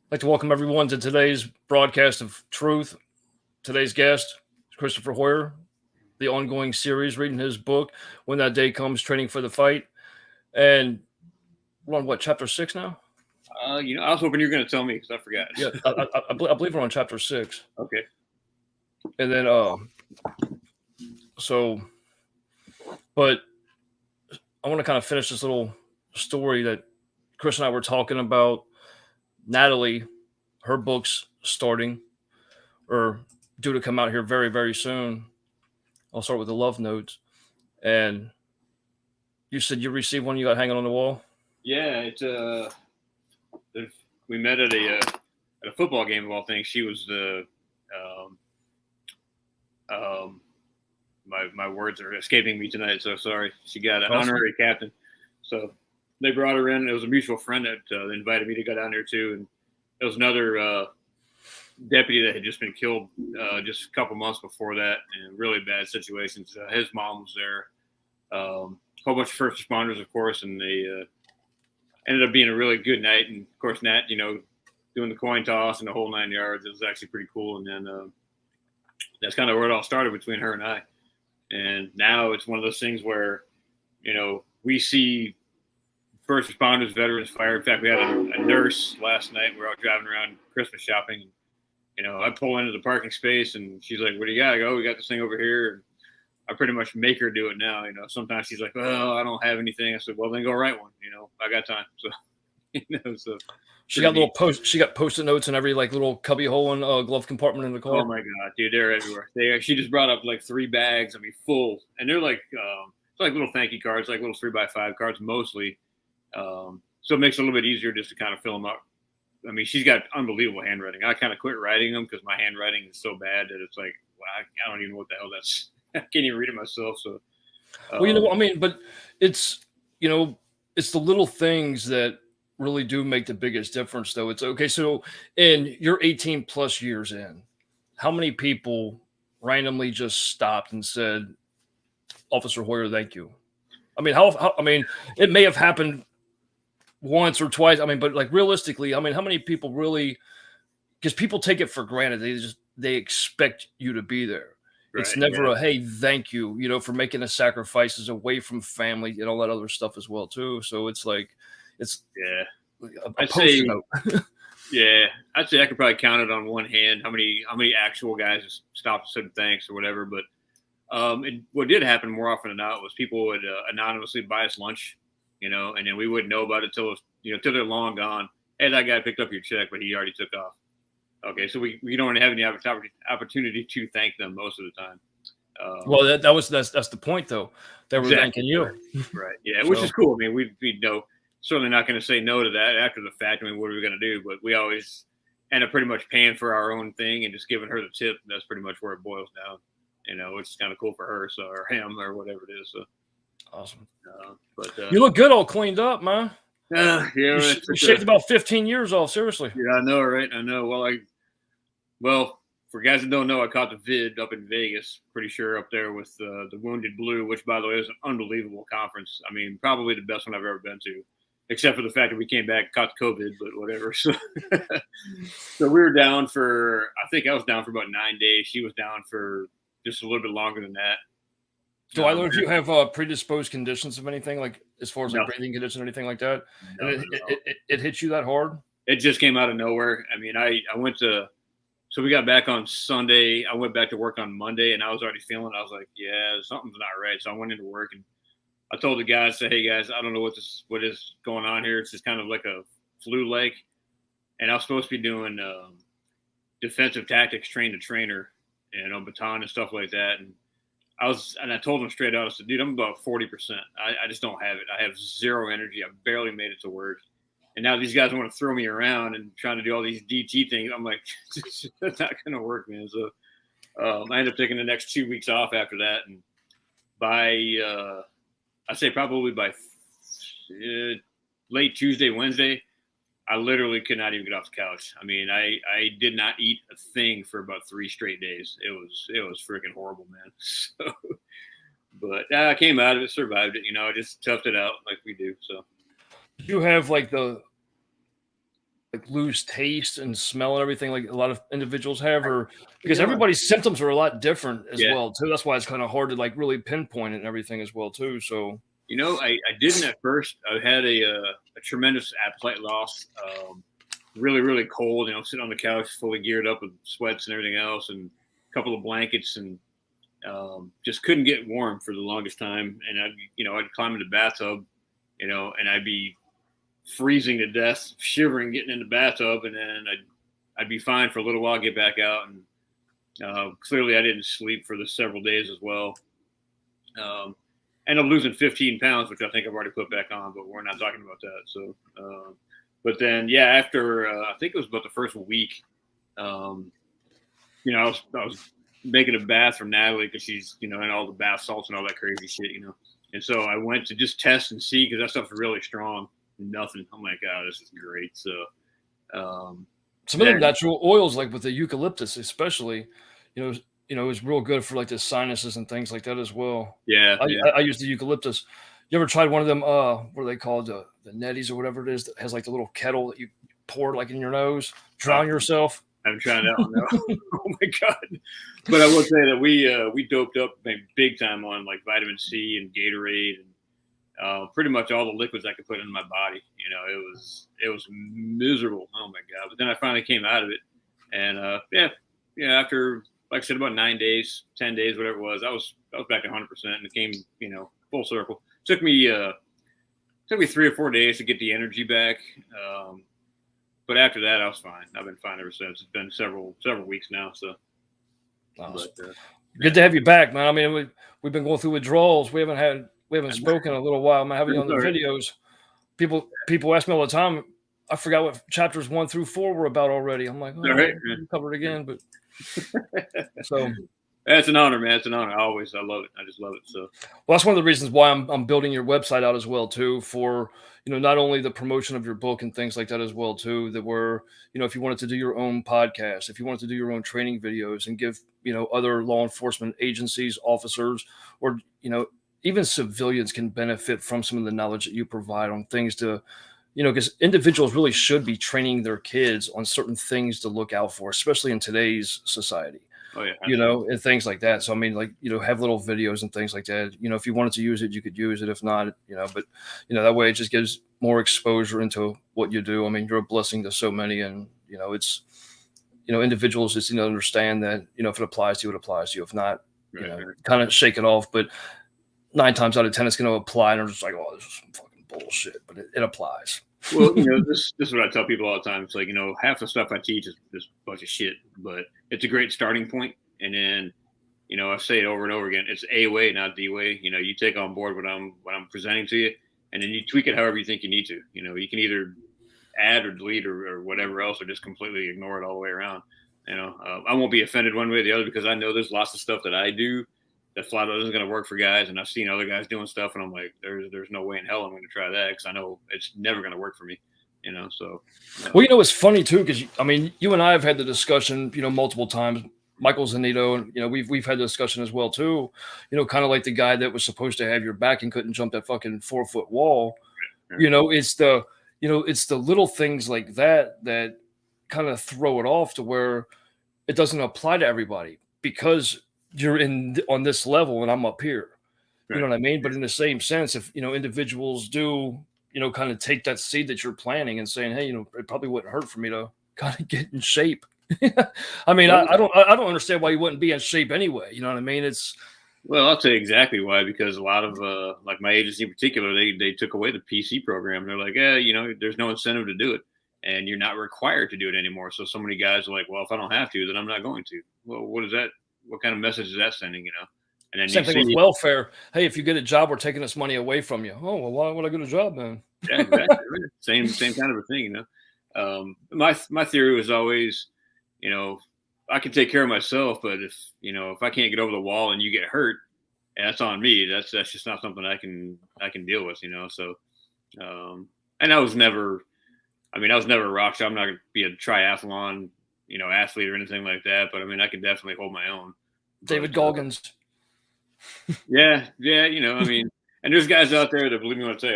I'd like to welcome everyone to today's broadcast of Truth. Today's guest is Christopher Hoyer, the ongoing series, reading his book, When That Day Comes, Training for the Fight. And we're on what, chapter 6 now? I was hoping you were going to tell me because I forgot. Yeah, I believe we're on chapter 6. Okay. And then, so, but I want to kind of finish this little story that Chris and I were talking about. Natalie, her book's starting or due to come out here very, very soon. I'll start with the love notes. And you said you received one you got hanging on the wall? Yeah, we met at a football game of all things. She was the um, my words are escaping me tonight, so sorry. She got an honorary captain. So they brought her in. It was a mutual friend that invited me to go down there too, and there was another deputy that had just been killed just a couple months before that in really bad situations. His mom was there. A whole bunch of first responders, of course, and they ended up being a really good night. And of course, Nat, doing the coin toss and the whole 9 yards, it was actually pretty cool. And then that's kind of where it all started between her and I. And now it's one of those things where, we see first responders, veterans, fire. In fact, we had a nurse last night. We were out driving around Christmas shopping. And, I pull into the parking space and she's like, "What do you got?" I go, "We got this thing over here." And I pretty much make her do it now. Sometimes she's like, "Well, I don't have anything." I said, "Well, then go write one. I got time." So, so she got She got Post-it notes in every little cubby hole in glove compartment in the car. Oh my god, dude, they're everywhere. She just brought up like 3 bags. I mean, full, and they're like it's like little thank you cards, like little 3x5 cards mostly. So it makes it a little bit easier just to kind of fill them up. I mean, she's got unbelievable handwriting. I kind of quit writing them because my handwriting is so bad that it's like, wow, I don't even know what the hell that's. I can't even read it myself. So, well, I mean, but it's it's the little things that really do make the biggest difference, though. It's okay. So, you're 18 plus years in, how many people randomly just stopped and said, "Officer Hoyer, thank you"? I mean, I mean, it may have happened once or twice. I mean, but realistically, I mean, how many people really? Because people take it for granted. They expect you to be there. right, It's never a "Hey, thank you," for making the sacrifices away from family and all that other stuff as well too. So it's a post-it note. Yeah, I'd say I could probably count it on one hand how many actual guys stopped and said thanks or whatever. But what did happen more often than not was people would anonymously buy us lunch, and then we wouldn't know about it till till they're long gone. Hey, that guy picked up your check, but he already took off. Okay, so we don't have any opportunity to thank them most of the time. Well, that's the point, though. They were thanking you, right? Yeah, which is cool. I mean, we know certainly not going to say no to that after the fact. I mean, what are we going to do? But we always end up pretty much paying for our own thing and just giving her the tip. That's pretty much where it boils down. Which is kind of cool for her, so or him or whatever it is. So awesome. But you look good, all cleaned up, man. Yeah, you shaved about 15 years off. Seriously. Yeah, I know, right? I know. Well, for guys that don't know, I caught the vid up in Vegas, pretty sure up there with the Wounded Blue, which, by the way, is an unbelievable conference. I mean, probably the best one I've ever been to, except for the fact that we came back, caught COVID, but whatever. So, so we were down for, I think I was down for about 9 days. She was down for just a little bit longer than that. Do either of you have predisposed conditions of anything, like as far as breathing conditions or anything like that? No, and it hit you that hard? It just came out of nowhere. I mean, I went to. So we got back on Sunday. I went back to work on Monday, and I was already feeling. I was like, "Yeah, something's not right." So I went into work, and I told the guys, "Say, hey guys, I don't know what is going on here. It's just kind of like a flu-like." And I was supposed to be doing defensive tactics, train the trainer, and baton and stuff like that. And I told them straight out, I said, "Dude, I'm about 40%. I just don't have it. I have zero energy. I barely made it to work." And now these guys want to throw me around and trying to do all these DT things. I'm like, that's not going to work, man. So I ended up taking the next 2 weeks off after that. And by, I say probably by late Tuesday, Wednesday, I literally could not even get off the couch. I mean, I did not eat a thing for about 3 straight days. It was freaking horrible, man. So, but I came out of it, survived it. I just toughed it out like we do. So. Did you have like lose taste and smell and everything like a lot of individuals have, or You because know, everybody's symptoms are a lot different as yeah. well too. That's why it's kind of hard to like really pinpoint it and everything as well too. So I didn't at first. I had a tremendous appetite loss. Really, really cold. Sitting on the couch, fully geared up with sweats and everything else, and a couple of blankets, and just couldn't get warm for the longest time. And I'd climb in the bathtub, and I'd be freezing to death, shivering, getting in the bathtub, and then I'd be fine for a little while, get back out, and clearly I didn't sleep for the several days as well. Ended up losing 15 pounds, which I think I've already put back on, but we're not talking about that. So, but then, yeah, after I think it was about the first week, I was making a bath for Natalie because she's, and all the bath salts and all that crazy shit. And so I went to just test and see because that stuff's really strong. Nothing. I'm like, oh, this is great. So, some of the natural oils, like with the eucalyptus, especially, is real good for like the sinuses and things like that as well. Yeah, I use the eucalyptus. You ever tried one of them? What are they called? The netties or whatever it is that has like the little kettle that you pour like in your nose, drown yourself. I'm trying that one now. Oh my god! But I will say that we doped up big time on like vitamin C and Gatorade and pretty much all the liquids I could put in my body. It was miserable. Oh my god! But then I finally came out of it, and after like I said, about 9 days, 10 days, whatever it was, I was back to 100%, and it came full circle. Took me 3 or 4 days to get the energy back. But after that, I was fine. I've been fine ever since. It's been several weeks now. So, awesome. Good to have you back, man. I mean, we've been going through withdrawals. We haven't spoken in a little while. I'm having you on the videos. People ask me all the time. I forgot what chapters 1 through 4 were about already. I'm like, we'll cover it again. But so that's an honor, man. It's an honor. I love it. I just love it. So, well, that's one of the reasons why I'm building your website out as well too, for not only the promotion of your book and things like that as well too, that were, if you wanted to do your own podcast, if you wanted to do your own training videos and give other law enforcement agencies, officers, or even civilians can benefit from some of the knowledge that you provide on things to, because individuals really should be training their kids on certain things to look out for, especially in today's society. Oh, yeah, and things like that. So, I mean, like, have little videos and things like that. If you wanted to use it, you could use it. If not, but, that way it just gives more exposure into what you do. I mean, you're a blessing to so many. And, it's, individuals just, understand that, if it applies to you, it applies to you. If not, kind of shake it off. But 9 times out of 10, it's going to apply. And they're just like, oh, this is some fucking bullshit. But it applies. Well, this is what I tell people all the time. It's like, half the stuff I teach is just a bunch of shit, but it's a great starting point. And then, I say it over and over again. It's a way, not the way. You take on board what I'm presenting to you, and then you tweak it however you think you need to. You can either add or delete or whatever else, or just completely ignore it all the way around. I won't be offended one way or the other because I know there's lots of stuff that I do that flat out isn't going to work for guys, and I've seen other guys doing stuff, and I'm like, there's no way in hell I'm going to try that because I know it's never going to work for me. So. Well, it's funny too because I mean, you and I have had the discussion, multiple times. Michael Zanito, and we've had the discussion as well too. Kind of like the guy that was supposed to have your back and couldn't jump that fucking 4-foot wall. It's the little things like that that kind of throw it off to where it doesn't apply to everybody because you're on this level and I'm up here. You know what I mean? But in the same sense, if individuals do, kind of take that seed that you're planting and saying, hey, it probably wouldn't hurt for me to kind of get in shape. I mean, I don't understand why you wouldn't be in shape anyway. You know what I mean? Well, I'll tell you exactly why, because a lot of like my agency in particular, they took away the PC program. They're like, there's no incentive to do it, and you're not required to do it anymore. So many guys are like, well, if I don't have to, then I'm not going to. Well, what is that? What kind of message is that sending? And then same thing with welfare. Hey, if you get a job, we're taking this money away from you. Oh, well, why would I get a job then? Yeah, exactly. Same kind of a thing. My theory was always, I can take care of myself, but if I can't get over the wall and you get hurt, that's on me. That's just not something I can deal with. So, and I was never a rock star. I'm not going to be a triathlon, athlete or anything like that. But I mean, I can definitely hold my own. David Goggins. Yeah. And there's guys out there that believe me when I say.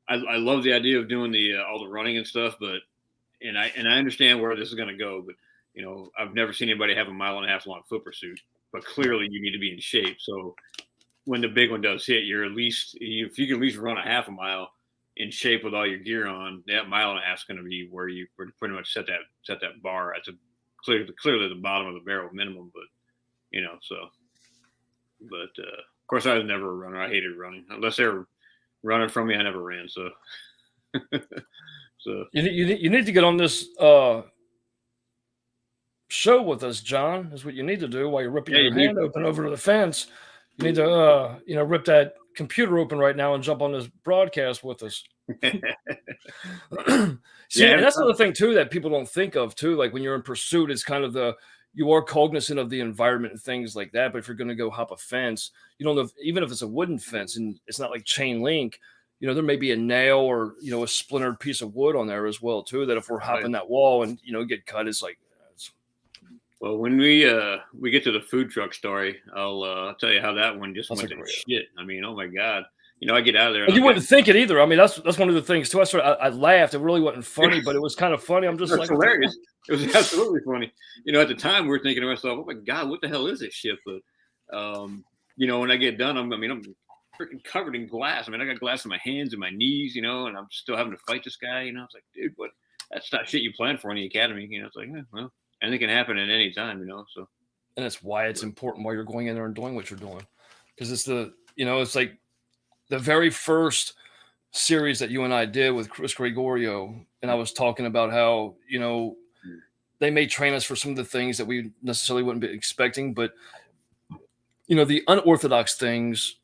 I love the idea of doing the all the running and stuff, but I understand where this is going to go, but I've never seen anybody have a 1.5 mile long foot pursuit. But clearly, you need to be in shape. So when the big one does hit, you're at least if you can at least run a 1/2 mile in shape with all your gear on, that 1.5 miles is going to be where you pretty much set that bar. That's clearly the bottom of the barrel minimum, but so. But of course, I was never a runner. I hated running unless they were running from me. I never ran. So, so you need to get on this show with us, John. Is what you need to do while you're ripping your hand open over to the fence. You need to rip that computer open right now and jump on this broadcast with us. See, and that's another thing too that people don't think of too. Like when you're in pursuit, it's kind of you are cognizant of the environment and things like that. But if you're going to go hop a fence, you don't know even if it's a wooden fence and it's not like chain link, there may be a nail or a splintered piece of wood on there as well too. That if we're hopping that wall and get cut, it's like. Well, when we get to the food truck story, I'll tell you how that one just went to shit. I mean, oh my God. I get out of there. And you wouldn't think it either. I mean, that's one of the things too. I laughed. It really wasn't funny, but it was kind of funny. I'm just like hilarious. It was absolutely funny. At the time we were thinking to myself, oh my God, what the hell is this shit? But when I get done, I'm freaking covered in glass. I mean, I got glass in my hands and my knees, and I'm still having to fight this guy. It's like, dude, what? That's not shit you plan for in the academy. It's like, well, anything can happen at any time, So, and that's why it's important while you're going in there and doing what you're doing, because it's it's like the very first series that you and I did with Chris Gregorio, and I was talking about how they may train us for some of the things that we necessarily wouldn't be expecting, but the unorthodox things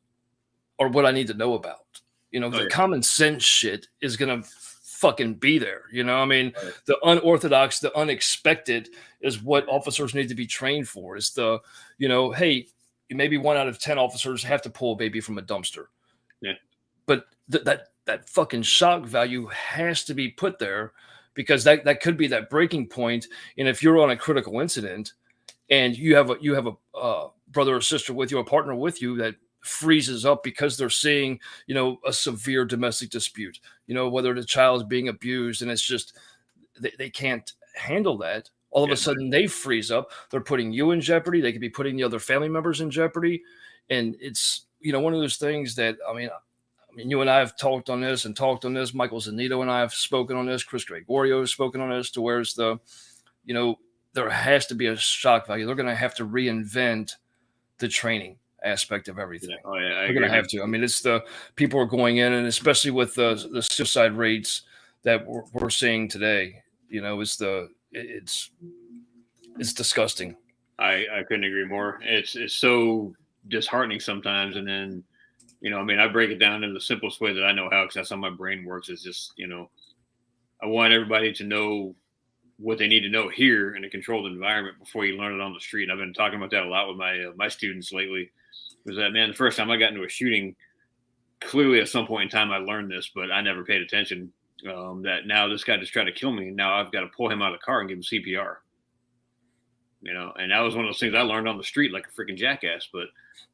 are what I need to know about. The common sense shit is gonna fucking be there. I mean, the unorthodox, the unexpected is what officers need to be trained for. It's the, hey, maybe 1 out of 10 officers have to pull a baby from a dumpster. Yeah. But that fucking shock value has to be put there because that could be that breaking point. And if you're on a critical incident and you have a brother or sister with you, a partner with you that freezes up because they're seeing, a severe domestic dispute, whether the child is being abused and it's just, they can't handle that. All of a sudden they freeze up. They're putting you in jeopardy. They could be putting the other family members in jeopardy. And it's, one of those things that, I mean, you and I have talked on this. Michael Zanito and I have spoken on this. Chris Gregorio has spoken on this to where it's there has to be a shock value. They're going to have to reinvent the training aspect of everything. We're going to have to. I mean, it's the people are going in, and especially with the suicide rates that we're seeing today, it's disgusting. I couldn't agree more. It's so disheartening sometimes. And then, I break it down in the simplest way that I know how, because that's how my brain works. Is just, I want everybody to know what they need to know here in a controlled environment before you learn it on the street. And I've been talking about that a lot with my students lately. Was that, man, the first time I got into a shooting, clearly at some point in time I learned this, but I never paid attention. That now this guy just tried to kill me. Now I've got to pull him out of the car and give him CPR. And that was one of those things I learned on the street like a freaking jackass. But,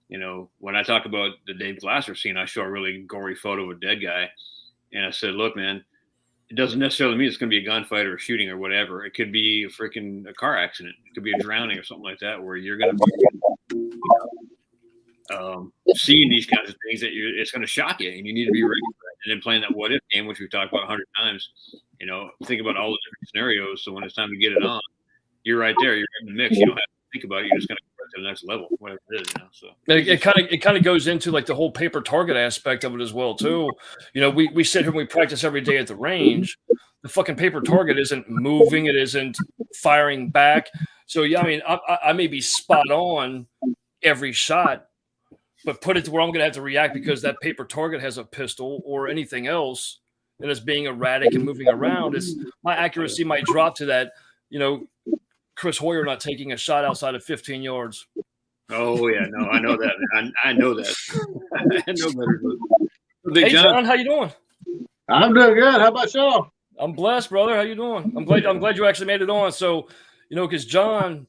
when I talk about the Dave Glasser scene, I show a really gory photo of a dead guy. And I said, look, man, it doesn't necessarily mean it's going to be a gunfight or a shooting or whatever. It could be a car accident. It could be a drowning or something like that, where you're going to be seeing these kinds of things that it's going to shock you, and you need to be ready for that. And then playing that what if game, which we've talked about 100 times, think about all the different scenarios. So when it's time to get it on, you're right there. You're in the mix. You don't have to think about it. You're just going to go to the next level, whatever it is. So it kind of goes into like the whole paper target aspect of it as well too. We sit here and we practice every day at the range. The fucking paper target isn't moving. It isn't firing back. So yeah, I mean, I may be spot on every shot, but put it to where I'm going to have to react because that paper target has a pistol or anything else and it's being erratic and moving around. My accuracy might drop to that, Chris Hoyer not taking a shot outside of 15 yards. Oh yeah, no, I know that. I know that. I know better. Hey John, how you doing? I'm doing good. How about y'all? I'm blessed, brother. How you doing? I'm glad you actually made it on. So, because John,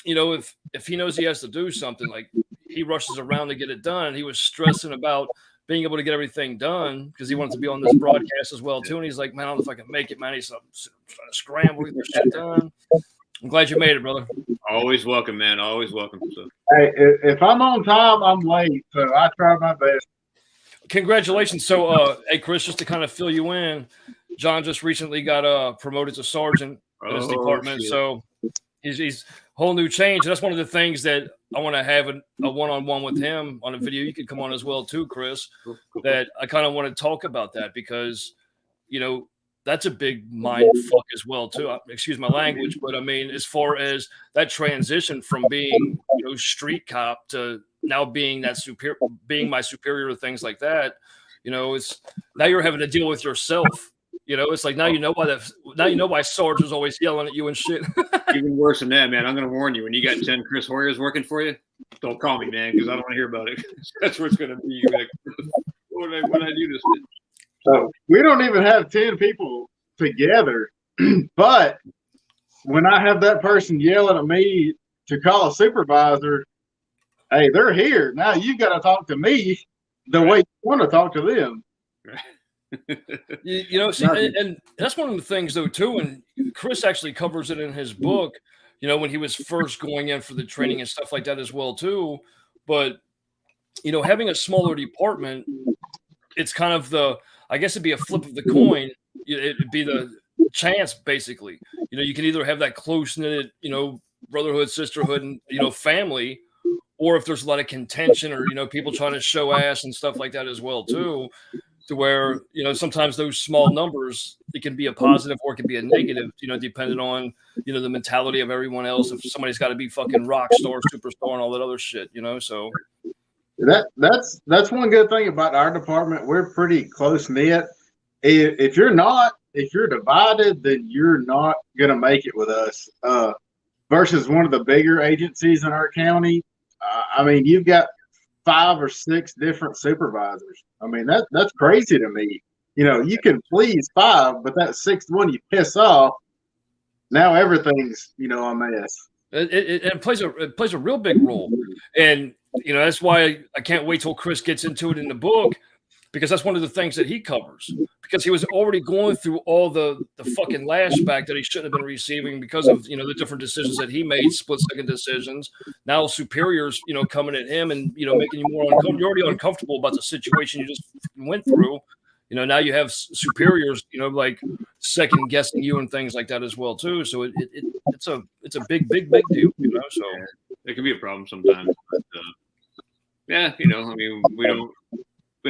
if he knows he has to do something, like he rushes around to get it done. He was stressing about being able to get everything done because he wanted to be on this broadcast as well too. And he's like, man, I don't know if I can make it, man. He's trying to scramble, get this shit done. I'm glad you made it, brother. Always welcome, man. Always welcome. So. Hey, if I'm on time, I'm late, so I try my best. Congratulations. So, hey, Chris, just to kind of fill you in, John just recently got promoted to sergeant in his department. Shit. So he's whole new change. And that's one of the things that I want to have a one-on-one with him on a video. You could come on as well too, Chris, that I kind of want to talk about that because, you know, that's a big mind fuck as well too. Excuse my language, but I mean, as far as that transition from being, you know, street cop to now being that being my superior to things like that, you know, it's now you're having to deal with yourself. You know, it's like now you know why Sarge is always yelling at you and shit. Even worse than that, man. I'm going to warn you. When you got 10 Chris Hoyers working for you, don't call me, man, because I don't want to hear about it. That's where it's going to be. You're like, what did I do this with? So we don't even have 10 people together, but when I have that person yelling at me to call a supervisor, hey, they're here. Now you got to talk to me the way you want to talk to them. You know, see, and that's one of the things though too, and Chris actually covers it in his book, you know, when he was first going in for the training and stuff like that as well too. But you know, having a smaller department, it's kind of I guess it'd be a flip of the coin. It'd be the chance, basically. You know, you can either have that close-knit, you know, brotherhood, sisterhood, and, you know, family, or if there's a lot of contention or, you know, people trying to show ass and stuff like that as well, too, to where, you know, sometimes those small numbers, it can be a positive or it can be a negative, you know, depending on, you know, the mentality of everyone else. If somebody's got to be fucking rock star, superstar, and all that other shit, you know, so. That's one good thing about our department. We're pretty close knit. If you're divided, then you're not gonna make it with us. Versus one of the bigger agencies in our county, I mean, you've got 5 or 6 different supervisors. I mean, that's crazy to me. You know, you can please 5, but that 6th one you piss off. Now everything's, you know, a mess. It plays a real big role, and you know that's why I can't wait till Chris gets into it in the book, because that's one of the things that he covers, because he was already going through all the fucking lashback that he shouldn't have been receiving because of, you know, the different decisions that he made, split-second decisions. Now superiors, you know, coming at him and, you know, making you more uncomfortable. You're already uncomfortable about the situation you just went through. You know, now you have superiors, you know, like second guessing you and things like that as well too. So it's a big deal, you know. So it can be a problem sometimes. But, yeah, you know, I mean, we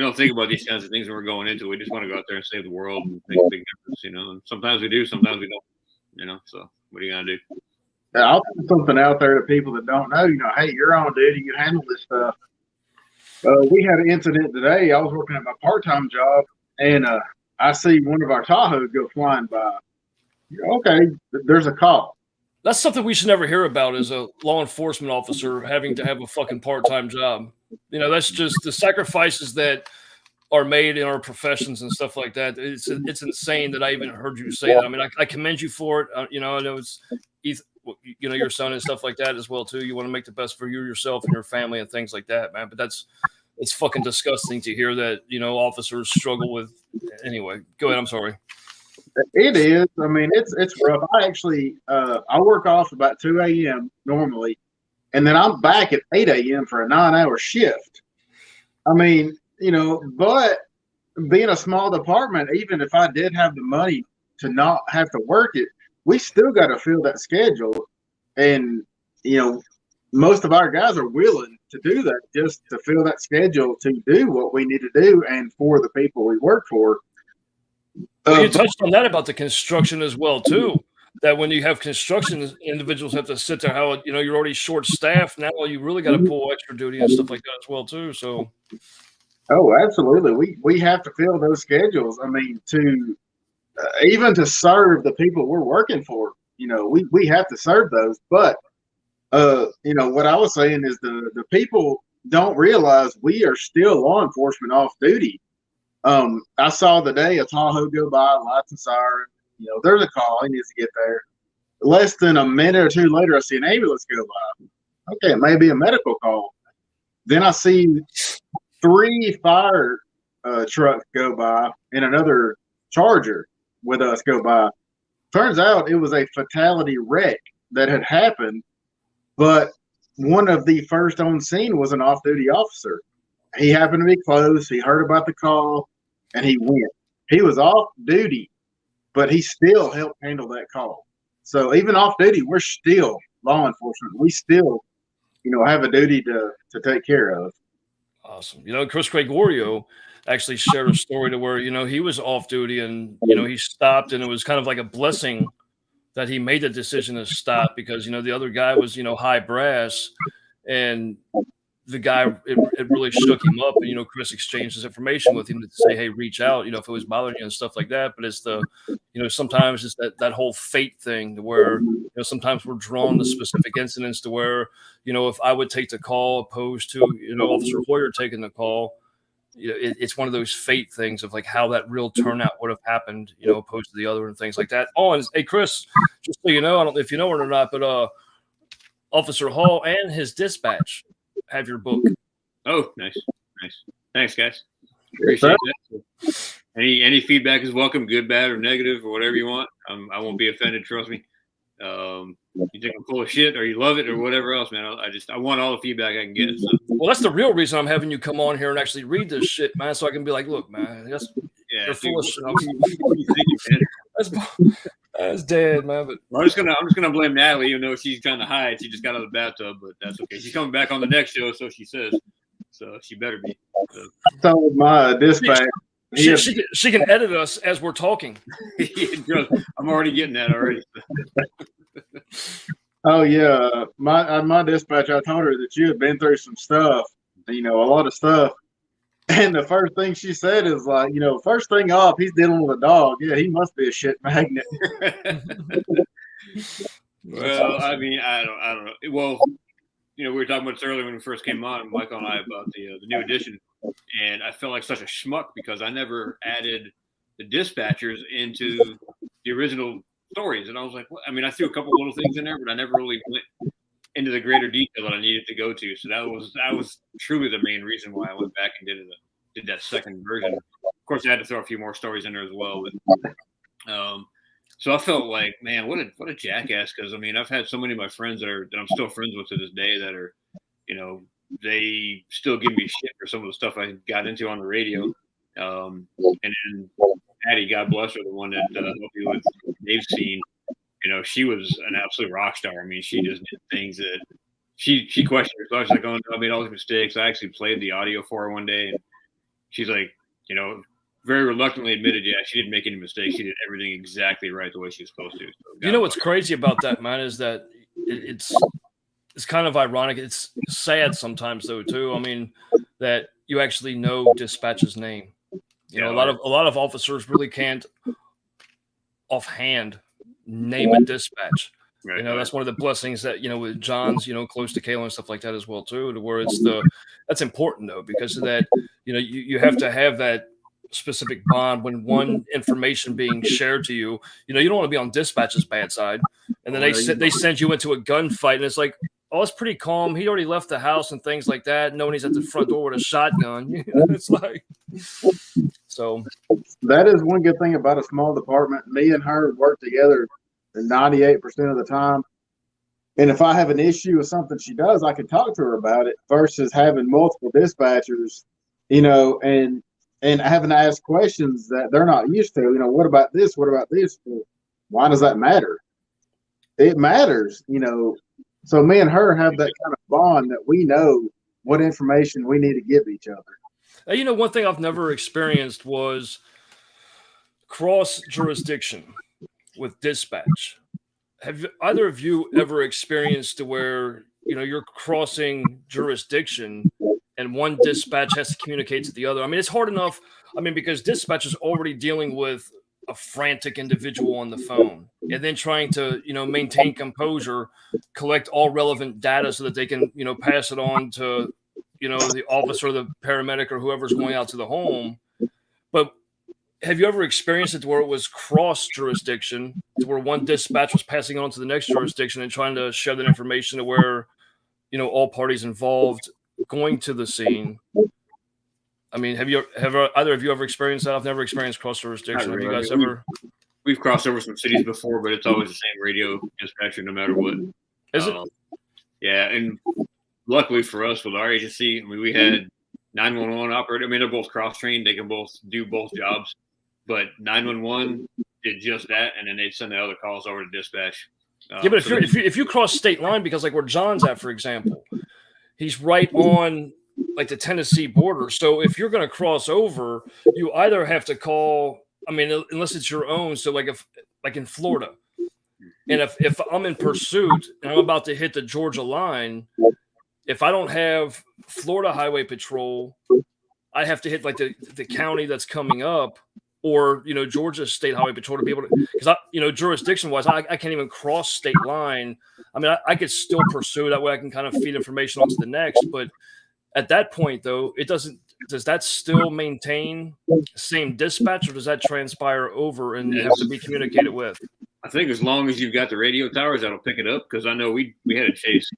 don't think about these kinds of things when we're going into it. We just want to go out there and save the world and make a big difference, you know. And sometimes we do, sometimes we don't, you know. So what are you gonna do? Yeah, I'll put something out there to people that don't know. You know, hey, you're on duty. You handle this stuff. We had an incident today. I was working at my part-time job, and I see one of our Tahoes go flying by. Okay, there's a call. That's something we should never hear about as a law enforcement officer having to have a fucking part-time job. You know, that's just the sacrifices that are made in our professions and stuff like that. It's insane that I even heard you say that. I mean, I commend you for it. You know, I know it's, you know, your son and stuff like that as well too. You want to make the best for you, yourself, and your family and things like that, man. But it's fucking disgusting to hear that, you know, officers struggle with. Anyway, go ahead. I'm sorry. It is. I mean, it's rough. I actually I work off about 2 a.m. normally, and then I'm back at 8 a.m. for a 9-hour shift. I mean, you know, but being a small department, even if I did have the money to not have to work it, we still got to fill that schedule. And, you know, most of our guys are willing to do that just to fill that schedule to do what we need to do and for the people we work for. Well, you touched on that about the construction as well too. That when you have construction, individuals have to sit there. How, you know, you're already short staffed now. You really got to pull extra duty and stuff like that as well too. So, oh, absolutely, we have to fill those schedules. I mean, to even to serve the people we're working for, you know, we have to serve those. But you know, what I was saying is the people don't realize we are still law enforcement off duty. I saw the day a Tahoe go by, lights and siren. You know, there's a call. He needs to get there. Less than a minute or two later, I see an ambulance go by. Okay, it may be a medical call. Then I see 3 fire truck go by and another Charger with us go by. Turns out it was a fatality wreck that had happened, but one of the first on scene was an off-duty officer. He happened to be close. He heard about the call, and he went. He was off duty, but he still helped handle that call. So even off duty, we're still law enforcement. We still, have a duty to take care of. Awesome. Chris Gregorio actually shared a story to where, he was off duty and, he stopped, and it was kind of like a blessing that he made the decision to stop because, the other guy was, high brass, and the guy, it really shook him up. And, Chris exchanged his information with him to say, hey, reach out, if it was bothering you and stuff like that. But it's sometimes it's that whole fate thing to where, sometimes we're drawn to specific incidents to where, if I would take the call opposed to, Officer Hoyer taking the call, it's one of those fate things of like how that real turnout would have happened, opposed to the other and things like that. Oh, and hey, Chris, just so you know, I don't know if you know it or not, but Officer Hall and his dispatch have your book. Oh, nice. Thanks, guys. Appreciate that. Any feedback is welcome, good, bad, or negative, or whatever you want. I won't be offended. Trust me. You think I'm full of shit, or you love it, or whatever else, man. I want all the feedback I can get. So. Well, that's the real reason I'm having you come on here and actually read this shit, man, so I can be like, look, man, you're full of shit. What do you think, man? That's dead, man. But I'm just gonna blame Natalie, even though she's trying to hide. She just got out of the bathtub, but that's okay. She's coming back on the next show, so she says. So she better be. So my dispatch. She can edit us as we're talking. I'm already getting that already. Oh yeah, my dispatch. I told her that you had been through some stuff. A lot of stuff. And the first thing she said is like, first thing off, he's dealing with a dog. Yeah, he must be a shit magnet. Well, I mean, I don't know. Well, we were talking about this earlier when we first came on, Michael and I, about the new edition, and I felt like such a schmuck because I never added the dispatchers into the original stories, and I was like, I mean, I threw a couple little things in there, but I never really went into the greater detail that I needed to go to. So that was truly the main reason why I went back and did that second version. Of course, I had to throw a few more stories in there as well. But so I felt like, man, what a jackass. Because I mean, I've had so many of my friends that I'm still friends with to this day that are, they still give me shit for some of the stuff I got into on the radio. And then Addie, God bless her, the one that helped me with Dave's scene. She was an absolute rock star. I mean, she just did things that she questioned herself. She's like, oh, no, I made all these mistakes. I actually played the audio for her one day, and she's like, very reluctantly admitted, yeah, she didn't make any mistakes. She did everything exactly right the way she was supposed to. So, what's crazy about that, man, is that it's kind of ironic. It's sad sometimes, though, too. I mean, that you actually know dispatch's name. A lot of officers really can't offhand name a dispatch. Right. That's one of the blessings that, with John's, close to Kayla and stuff like that as well, too, to where that's important, though, because of that, you have to have that specific bond when one information being shared to you, you don't want to be on dispatch's bad side. And then they send you into a gunfight, and it's like, oh, it's pretty calm. He already left the house and things like that. Knowing he's at the front door with a shotgun. It's like, so. That is one good thing about a small department. Me and her work together 98% of the time. And if I have an issue with something she does, I can talk to her about it versus having multiple dispatchers, and having to ask questions that they're not used to. What about this? What about this? Why does that matter? It matters, So me and her have that kind of bond that we know what information we need to give each other. One thing I've never experienced was cross jurisdiction with dispatch. Have either of you ever experienced to where, you're crossing jurisdiction and one dispatch has to communicate to the other? I mean, it's hard enough. I mean, because dispatch is already dealing with a frantic individual on the phone and then trying to, maintain composure, collect all relevant data so that they can, pass it on to, the officer, the paramedic, or whoever's going out to the home. But have you ever experienced it where it was cross jurisdiction, where one dispatch was passing on to the next jurisdiction and trying to share that information to where, all parties involved going to the scene I mean, have either of you ever experienced that? I've never experienced cross jurisdiction. Have you guys ever? We've crossed over some cities before, but it's always the same radio dispatcher no matter what. Is it? Yeah, and luckily for us with our agency, I mean, we had 911 operator. I mean, they're both cross trained; they can both do both jobs. But 911 did just that, and then they'd send the other calls over to dispatch. Yeah, but if you cross state line, because like where John's at, for example, he's right on like the Tennessee border. So if you're going to cross over, you either have to call. I mean, unless it's your own. So like in Florida, and if I'm in pursuit and I'm about to hit the Georgia line, if I don't have Florida Highway Patrol, I have to hit like the county that's coming up, or Georgia State Highway Patrol to be able to, because jurisdiction wise, I can't even cross state line. I mean, I could still pursue that way. I can kind of feed information onto the next, but at that point though, it doesn't. Does that still maintain the same dispatch, or does that transpire over and have to be communicated with? I think as long as you've got the radio towers, that'll pick it up. Because I know we had a chase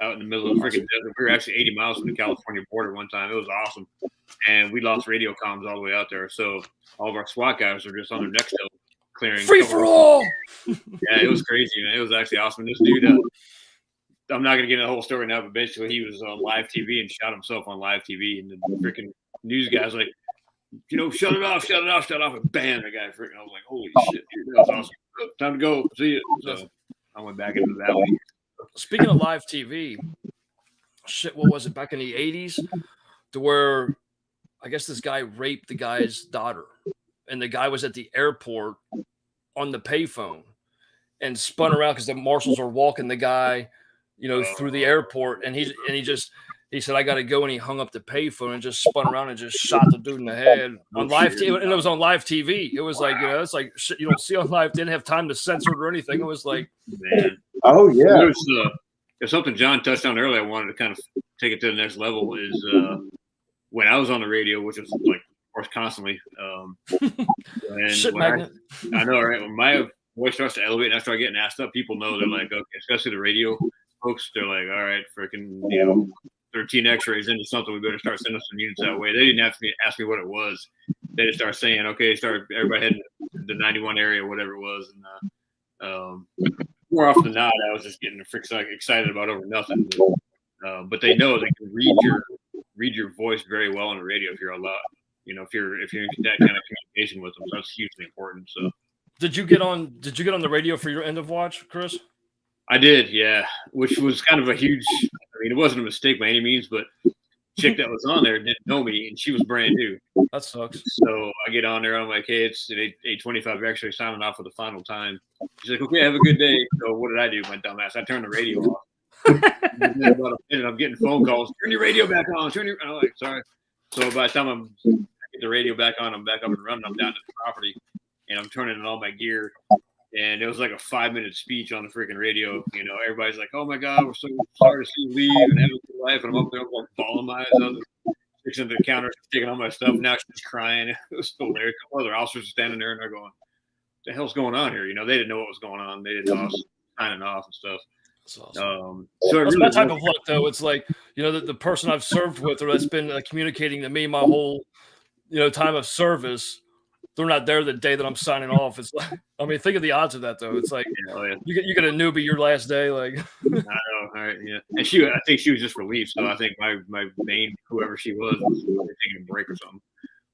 out in the middle of the freaking desert. We were actually 80 miles from the California border one time. It was awesome, and we lost radio comms all the way out there. So all of our SWAT guys were just on their necks clearing. Free for all. Yeah, it was crazy, man. It was actually awesome. This dude. I'm not going to get into the whole story now, but basically he was on live TV and shot himself on live TV. And the freaking news guy's like, shut it off. And bam, the guy freaking, I was like, holy shit, dude, that was awesome. Time to go. See you. So I went back into the valley. Speaking of live TV, shit, what was it back in the 80s to where I guess this guy raped the guy's daughter, and the guy was at the airport on the payphone and spun around because the marshals are walking the guy through the airport, and he said, I got to go, and he hung up the payphone and just spun around and just shot the dude in the head on live TV, and it was on live TV. It was like, it's like shit you don't see on live. Didn't have time to censor it or anything. It was like, man. Oh yeah. There's something John touched on earlier. I wanted to kind of take it to the next level. Is when I was on the radio, which was like, of course, constantly. Shit magnet. I know, right? When my voice starts to elevate and I start getting asked up, people know they're like, okay, especially the radio folks, they're like, all right, freaking, 13 x-rays into something, we better start sending some units that way. They didn't have to ask me what it was. They just start saying, okay, everybody heading to the 91 area, whatever it was. And more often than not, I was just getting excited about over nothing. But they know they can read your voice very well on the radio if you're allowed. If you're in that kind of communication with them, so that's hugely important. So, did you get on the radio for your end of watch, Chris? I did, yeah. Which was kind of a huge. I mean, it wasn't a mistake by any means, but chick that was on there didn't know me, and she was brand new. That sucks. So I get on there, I'm like, hey, it's 8:25. We're actually signing off for the final time. She's like, okay, have a good day. So what did I do, my dumbass? I turned the radio off. And then about a minute, I'm getting phone calls. Turn your radio back on. I'm like, sorry. So by the time I get the radio back on, I'm back up and running. I'm down to the property, and I'm turning in all my gear. And it was like a 5-minute speech on the freaking radio. Everybody's like, oh my God, we're so sorry to see you leave and have a good life. And I'm up there, like, bawling my eyes out, fixing the counter, taking all my stuff. Now she's crying. It was hilarious. A couple other officers are standing there and they're going, what the hell's going on here? They didn't know what was going on. They didn't know I was signing off and stuff. That's awesome. So that's my type of luck, though. It's like, the person I've served with or that's been communicating to me my whole, time of service, they're not there the day that I'm signing off. It's like, I mean, think of the odds of that, though. It's like you get a newbie your last day, like. I know, all right, yeah. And I think she was just relieved. So I think my main whoever she was taking a break or something.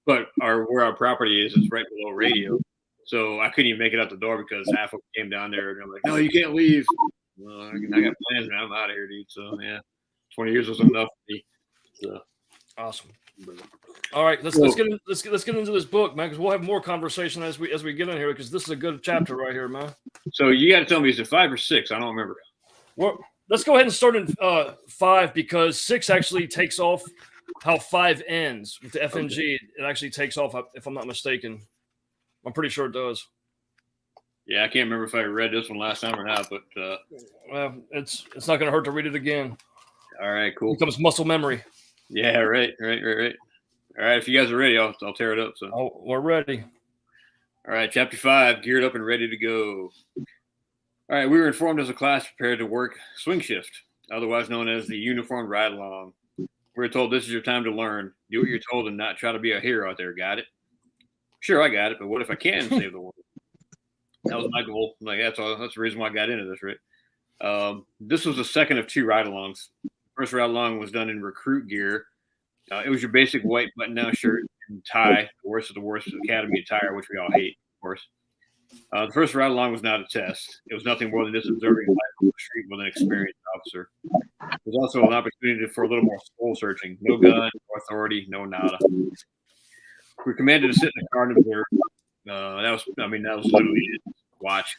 But where our property is right below radio, so I couldn't even make it out the door because half of them came down there and I'm like, no, you can't leave. Well, I got plans, man. I'm out of here, dude. So yeah, 20 years was enough for me. So. Awesome. All right, let's get into this book, man, because we'll have more conversation as we get in here, because this is a good chapter right here, man. So you got to tell me, is it 5 or 6? I don't remember. Well, let's go ahead and start in 5, because 6 actually takes off how 5 ends with the FNG. Okay. It actually takes off, if I'm not mistaken. I'm pretty sure it does. Yeah, I can't remember if I read this one last time or not, but well, it's not going to hurt to read it again. All right, cool. It becomes muscle memory. Yeah, right. All right, if you guys are ready, I'll tear it up. So, we're ready. All right, chapter 5, geared up and ready to go. All right, we were informed as a class prepared to work swing shift, otherwise known as the uniform ride-along. We're told this is your time to learn. Do what you're told and not try to be a hero out there. Got it? Sure, I got it. But what if I can save the world? That was my goal. Like that's all. That's the reason why I got into this, right? This was the second of 2 ride-alongs. First ride-along was done in recruit gear. It was your basic white button-down shirt and tie, the worst of the worst academy attire, which we all hate, of course. The first ride-along was not a test. It was nothing more than just observing life on the street with an experienced officer. It was also an opportunity for a little more soul searching. No gun, no authority, no nada. We were commanded to sit in the car and observe. That was literally it. Watch.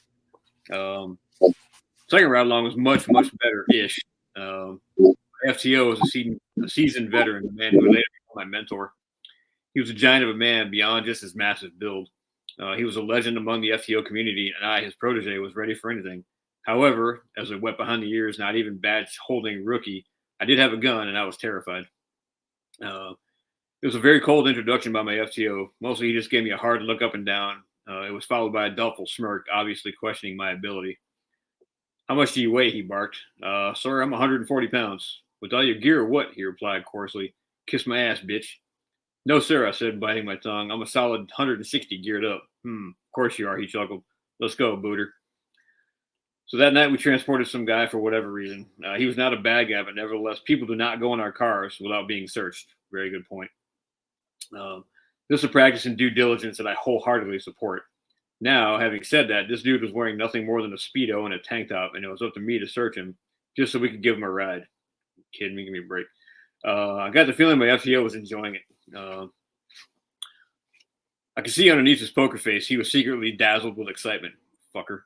Second ride along was much better-ish. FTO was a seasoned veteran, a man who would later become my mentor. He was a giant of a man beyond just his massive build. He was a legend among the FTO community, and I, his protege, was ready for anything. However, as a wet behind the ears, not even badge-holding rookie, I did have a gun, and I was terrified. It was a very cold introduction by my FTO. Mostly, he just gave me a hard look up and down. It was followed by a doubtful smirk, obviously questioning my ability. How much do you weigh? He barked. Sir, I'm 140 pounds. With all your gear or what? He replied coarsely. Kiss my ass, bitch. No, sir, I said, biting my tongue. I'm a solid 160 geared up. Of course you are, he chuckled. Let's go, booter. So that night we transported some guy for whatever reason. He was not a bad guy, but nevertheless, people do not go in our cars without being searched. Very good point. This is a practice in due diligence that I wholeheartedly support. Now, having said that, this dude was wearing nothing more than a Speedo and a tank top, and it was up to me to search him just so we could give him a ride. Kidding me, give me a break. I got the feeling my FTO was enjoying it. I could see underneath his poker face, he was secretly dazzled with excitement. Fucker.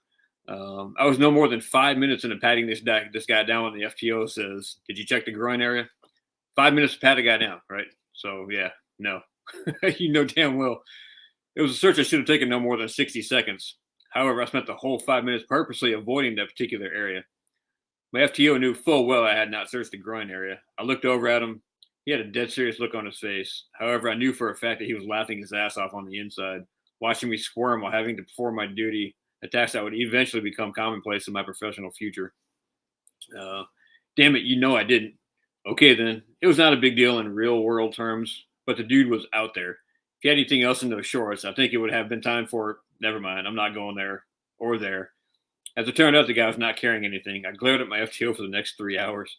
I was no more than 5 minutes into patting this guy down when the FTO says, did you check the groin area? 5 minutes to pat a guy down, right? So, yeah, no. You know damn well. It was a search that should have taken no more than 60 seconds. However, I spent the whole 5 minutes purposely avoiding that particular area. My FTO knew full well I had not searched the groin area. I looked over at him. He had a dead serious look on his face. However, I knew for a fact that he was laughing his ass off on the inside, watching me squirm while having to perform my duty, a task that would eventually become commonplace in my professional future. Damn it, you know I didn't. Okay, then. It was not a big deal in real world terms, but the dude was out there. If he had anything else in those shorts, I think it would have been time for, never mind, I'm not going there or there. As it turned out, the guy was not carrying anything. I glared at my FTO for the next 3 hours.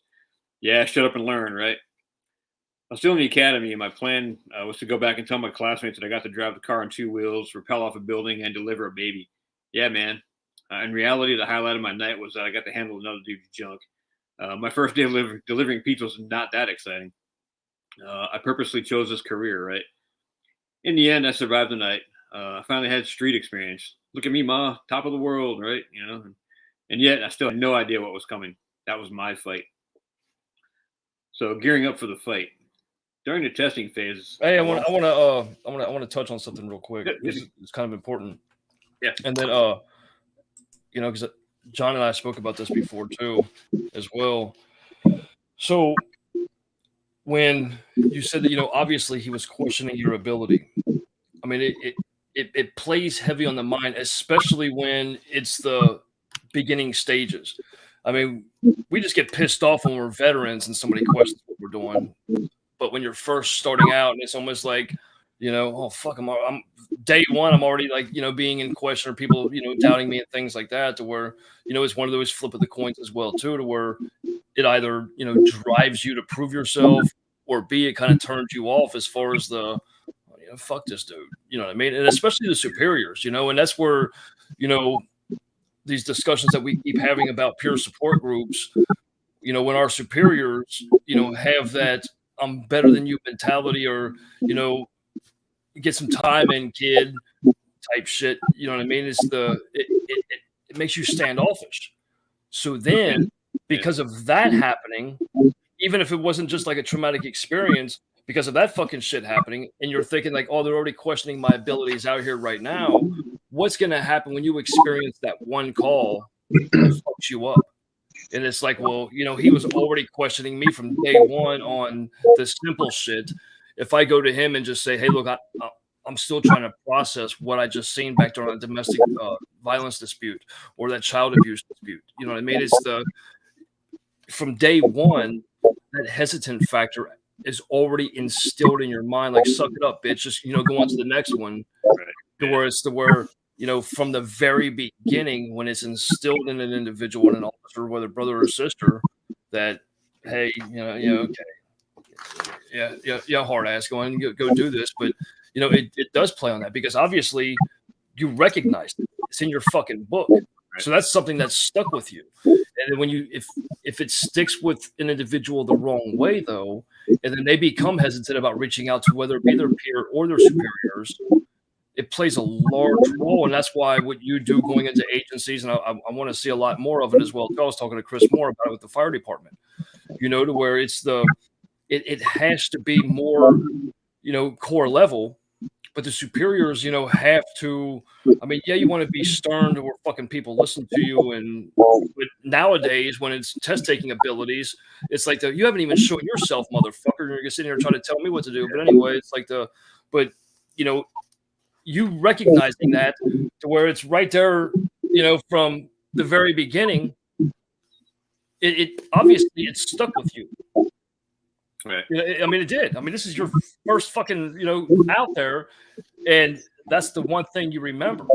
Yeah, shut up and learn, right? I was still in the academy, and my plan was to go back and tell my classmates that I got to drive the car on 2 wheels, rappel off a building, and deliver a baby. Yeah, man. In reality, the highlight of my night was that I got to handle another dude's junk. My first day of delivering pizza was not that exciting. I purposely chose this career, right? In the end, I survived the night. I finally had street experience. Look at me, ma, top of the world, right? You know, and yet I still had no idea what was coming. That was my fight. So gearing up for the fight. During the testing phase, hey, I want to touch on something real quick. It's kind of important. Yeah, and then you know, because John and I spoke about this before too, as well. So when you said that, you know, obviously he was questioning your ability. I mean, it plays heavy on the mind, especially when it's the beginning stages. I mean, we just get pissed off when we're veterans and somebody questions what we're doing. But when you're first starting out, and it's almost like, you know, oh fuck, I'm day one, I'm already like, you know, being in question, or people, you know, doubting me and things like that, to where, you know, it's one of those flip of the coins as well too, to where it either, you know, drives you to prove yourself, or B, it kind of turns you off as far as the, you know, fuck this dude, you know what I mean? And especially the superiors, you know, and that's where, you know, these discussions that we keep having about peer support groups, you know, when our superiors, you know, have that I'm better than you mentality, or, you know, get some time in, kid, type shit. You know what I mean? It's it makes you standoffish. So then, because of that happening, even if it wasn't just like a traumatic experience, because of that fucking shit happening, and you're thinking like, oh, they're already questioning my abilities out here right now. What's going to happen when you experience that one call that fucks you up? And it's like, well, you know, he was already questioning me from day one on the simple shit. If I go to him and just say, hey, look, I'm still trying to process what I just seen back there on a domestic violence dispute or that child abuse dispute. You know what I mean? It's from day one, that hesitant factor is already instilled in your mind, like suck it up, bitch. Just go on to the next one. Right. To where it's from the very beginning when it's instilled in an individual and an officer, whether brother or sister, that hey, okay, yeah, hard ass, go on and go do this. But it does play on that because obviously you recognize it. It's in your fucking book. So that's something that's stuck with you. And then when if it sticks with an individual the wrong way, though, and then they become hesitant about reaching out to whether it be their peer or their superiors, it plays a large role. And that's why what you do going into agencies, and I want to see a lot more of it as well. I was talking to Chris Moore about it with the fire department, to where it has to be more, core level. But the superiors, have to. I mean, yeah, you want to be stern to where fucking people listen to you. But nowadays, when it's test taking abilities, it's like you haven't even shown yourself, motherfucker. You're sitting here trying to tell me what to do. But anyway, it's like you recognizing that to where it's right there, from the very beginning. It obviously it's stuck with you. Right. I mean, it did. I mean, this is your first fucking, out there, and that's the one thing you remember,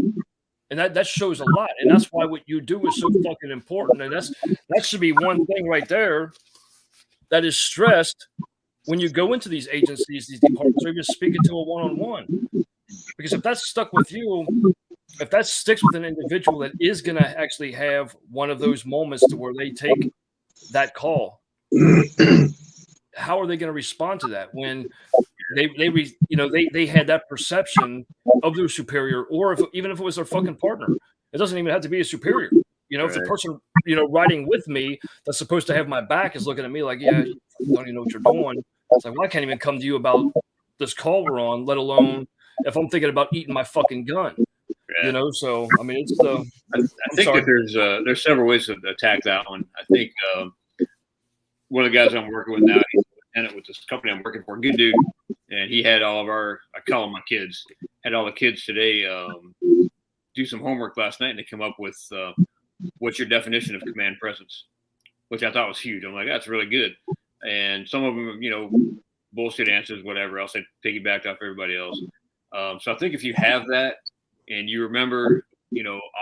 and that shows a lot, and that's why what you do is so fucking important, and that should be one thing right there that is stressed when you go into these agencies, these departments, or even speaking to a one-on-one, because if that's stuck with you, if that sticks with an individual that is going to actually have one of those moments to where they take that call. How are they going to respond to that when they had that perception of their superior, or even if it was their fucking partner? It doesn't even have to be a superior. If the person riding with me that's supposed to have my back is looking at me like, yeah, you don't even know what you're doing. It's like, well, I can't even come to you about this call we're on, let alone if I'm thinking about eating my fucking gun. Yeah. So I mean, it's the. I think that there's several ways to attack that one. I think one of the guys I'm working with now, he's a lieutenant with this company I'm working for, good dude, and he had all of I call them my kids, had all the kids today do some homework last night, and they come up with what's your definition of command presence, which I thought was huge. I'm like, that's really good. And some of them, bullshit answers, whatever else, they piggybacked off everybody else. So I think if you have that and you remember,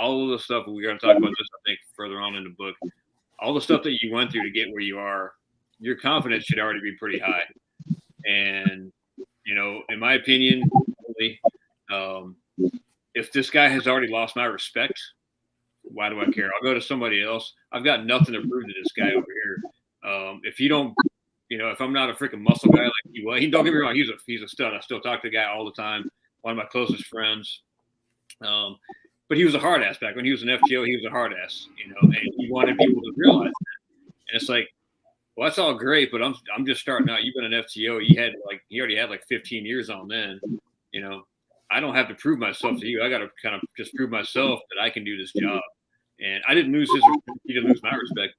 all of the stuff, we're going to talk about this, I think, further on in the book, all the stuff that you went through to get where you are, your confidence should already be pretty high. And, in my opinion, if this guy has already lost my respect, why do I care? I'll go to somebody else. I've got nothing to prove to this guy over here. If you don't, if I'm not a freaking muscle guy like he was, don't get me wrong, he's a stud. I still talk to the guy all the time. One of my closest friends. But he was a hard ass back when he was an FTO. He was a hard ass, and he wanted people to realize that. And it's like, well, that's all great, but I'm just starting out. You've been an FTO. He already had 15 years on then. I don't have to prove myself to you. I got to kind of just prove myself that I can do this job. And I didn't lose his respect. He didn't lose my respect.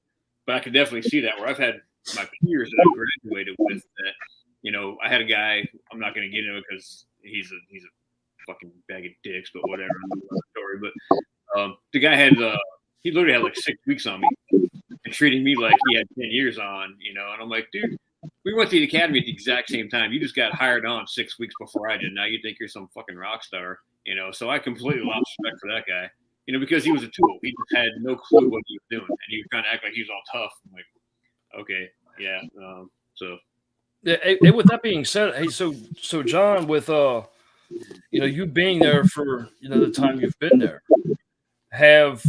But I could definitely see that where I've had my peers that I've graduated with that, I had a guy, I'm not going to get into it because he's a fucking bag of dicks, but whatever. Story. But the guy he literally had 6 weeks on me and treating me like he had 10 years on, and I'm like, dude, we went to the academy at the exact same time. You just got hired on 6 weeks before I did. Now you think you're some fucking rock star, so I completely lost respect for that guy, because he was a tool. He just had no clue what he was doing, and he was trying to act like he was all tough. I'm like, okay, yeah. So yeah. Hey, with that being said, hey, so John, with you being there for the time you've been there, have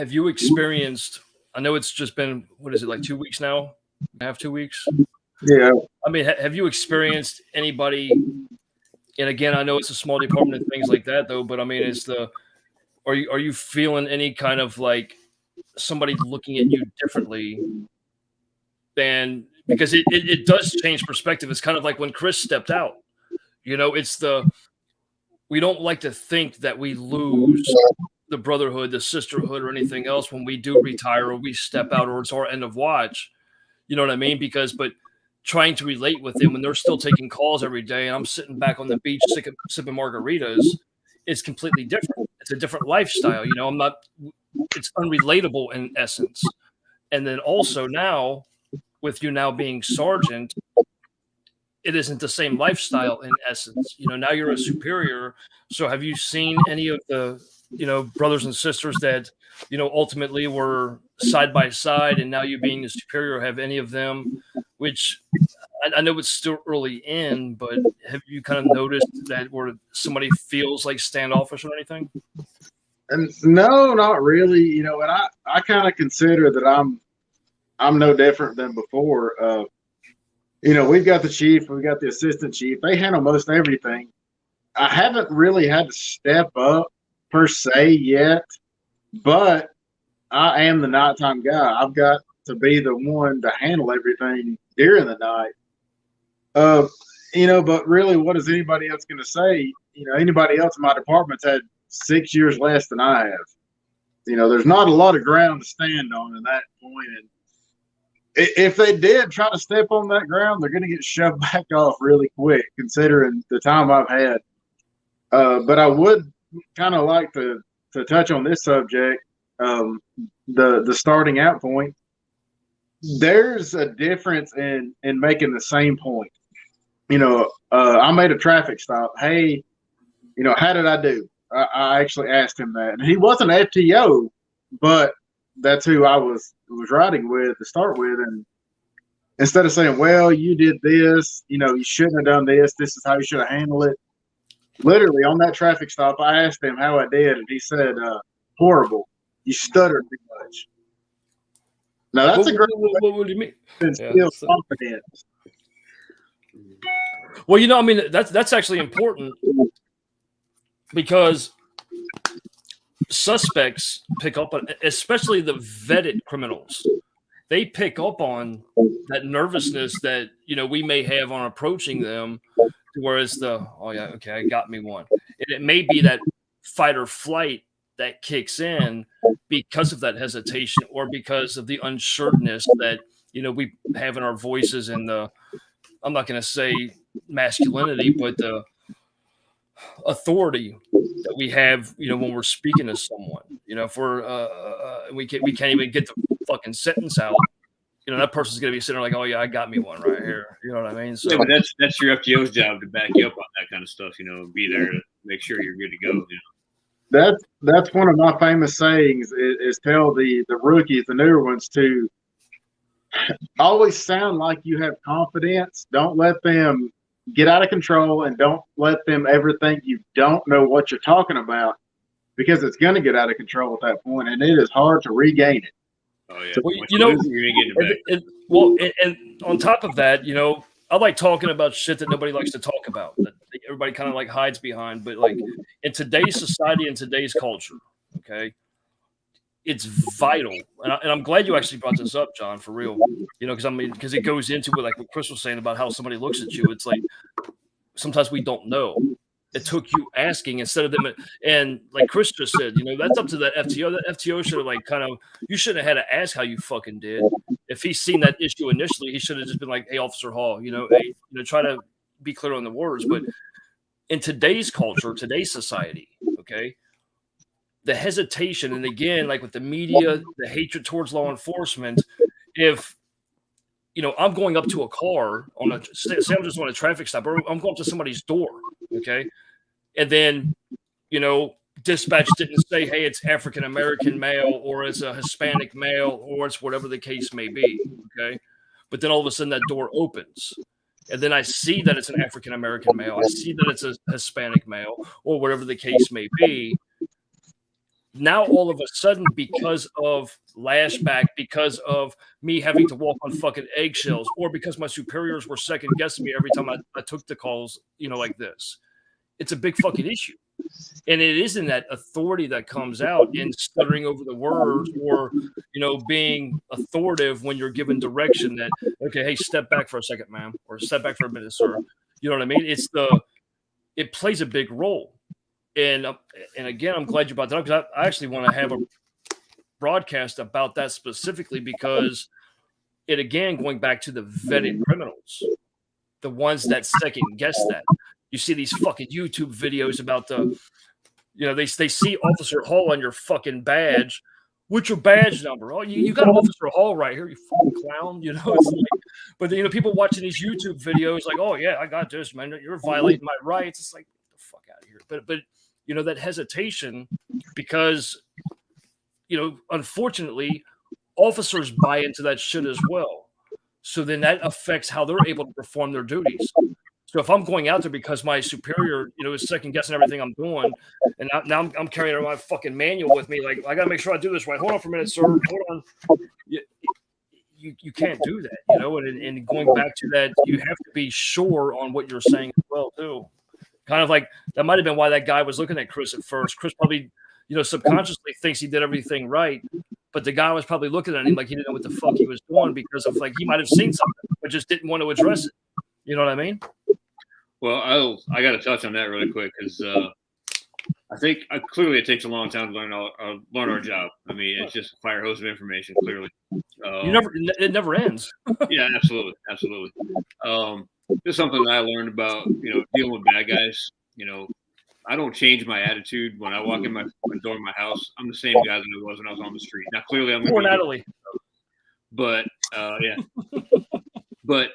you experienced? I know it's just been, what is it, 2 weeks now? 2 weeks? Yeah. I mean, have you experienced anybody? And again, I know it's a small department and things like that, though. But I mean, are you feeling any kind of somebody looking at you differently than, because it does change perspective. It's kind of like when Chris stepped out. It's we don't like to think that we lose the brotherhood, the sisterhood, or anything else when we do retire or we step out or it's our end of watch. You know what I mean? But trying to relate with them when they're still taking calls every day and I'm sitting back on the beach sipping margaritas, it's completely different. It's a different lifestyle. It's unrelatable in essence. And then also now, with you now being sergeant, it isn't the same lifestyle in essence. Now you're a superior. So have you seen any of the, brothers and sisters that, ultimately were side by side, and now you being the superior, have any of them, which I know it's still early in, but have you kind of noticed that where somebody feels like standoffish or anything? And no, not really. And I kind of consider that I'm no different than before. We've got the chief, we've got the assistant chief. They handle most everything. I haven't really had to step up per se yet, but I am the nighttime guy. I've got to be the one to handle everything during the night. But really, what is anybody else going to say? Anybody else in my department's had 6 years less than I have. There's not a lot of ground to stand on in that point. And if they did try to step on that ground, they're going to get shoved back off really quick, considering the time I've had. But I would kind of like to touch on this subject, the starting out point. There's a difference in making the same point. I made a traffic stop. Hey, how did I do? I actually asked him that, and he wasn't FTO, but that's who I was riding with to start with. And instead of saying, well, you did this, you shouldn't have done this, this is how you should have handled it. Literally on that traffic stop, I asked him how I did, and he said, horrible. You stuttered too much. Now that's a great what do you mean? Instill confidence. Well, that's actually important, because suspects pick up on, especially the vetted criminals, they pick up on that nervousness that we may have on approaching them, whereas oh yeah, okay, I got me one, and it may be that fight or flight that kicks in because of that hesitation, or because of the unsureness that we have in our voices, and I'm not going to say masculinity, but the authority that we have, when we're speaking to someone. If we can't even get the fucking sentence out, that person's gonna be sitting there like, oh yeah, I got me one right here. You know what I mean? So yeah, but that's your FTO's job to back you up on that kind of stuff. Be there to make sure you're good to go. That's one of my famous sayings is tell the rookies, the newer ones, to always sound like you have confidence. Don't let them get out of control, and don't let them ever think you don't know what you're talking about, because it's going to get out of control at that point, and it is hard to regain it. Oh yeah. Well, you're gonna get it back. And on top of that, I like talking about shit that nobody likes to talk about, that everybody kind of like hides behind. But like in today's society, in today's culture, okay, it's vital. And I'm glad you actually brought this up, John, for real. Because it goes into it, like what Chris was saying about how somebody looks at you. It's like sometimes we don't know. It took you asking instead of them. And like Chris just said, that's up to that FTO. That FTO should have you shouldn't have had to ask how you fucking did. If he's seen that issue initially, he should have just been like, hey, Officer Hall, hey, try to be clear on the words. But in today's culture, today's society, okay, the hesitation, and again, like with the media, the hatred towards law enforcement, if I'm going up to a car say I'm just on a traffic stop, or I'm going up to somebody's door, okay, and then dispatch didn't say, hey, it's African American male, or it's a Hispanic male, or it's whatever the case may be, okay, but then all of a sudden that door opens, and then I see that it's an African American male, I see that it's a Hispanic male, or whatever the case may be. Now, all of a sudden, because of lashback, because of me having to walk on fucking eggshells, or because my superiors were second guessing me every time I took the calls, like this, it's a big fucking issue. And it isn't that authority that comes out in stuttering over the words, or, being authoritative when you're given direction that, okay, hey, step back for a second, ma'am, or step back for a minute, sir. You know what I mean? It plays a big role. And again, I'm glad you brought that up, because I actually want to have a broadcast about that specifically, because it, again, going back to the vetted criminals, the ones that second guess that. You see these fucking YouTube videos about they see Officer Hall on your fucking badge. what's your badge number? Oh, you got Officer Hall right here, you fucking clown. You know, it's like, but you know, people watching these YouTube videos like, oh yeah, I got this, man. You're violating my rights. It's like, get the fuck out of here. But you know, that hesitation, because you know, unfortunately, officers buy into that shit as well. So then that affects how they're able to perform their duties. So if I'm going out there because my superior, you know, is second guessing everything I'm doing, and now I'm carrying around my fucking manual with me, like I got to make sure I do this right. Hold on for a minute, sir. Hold on. You can't do that, you know. And going back to that, you have to be sure on what you're saying as well, too. Kind of like that might have been why that guy was looking at Chris at first. Chris probably, you know, subconsciously thinks he did everything right, but the guy was probably looking at him like he didn't know what the fuck he was doing because of like he might have seen something but just didn't want to address it. You know what I mean? Well, I got to touch on that really quick because I think clearly it takes a long time to learn our job. I mean, it's just a fire hose of information. Clearly, it never ends. Yeah, absolutely. This is something that I learned about, you know, dealing with bad guys. You know, I don't change my attitude when I walk in my door of my house. I'm the same guy that I was when I was on the street. Now, clearly, I'm Poor Natalie. But yeah, but.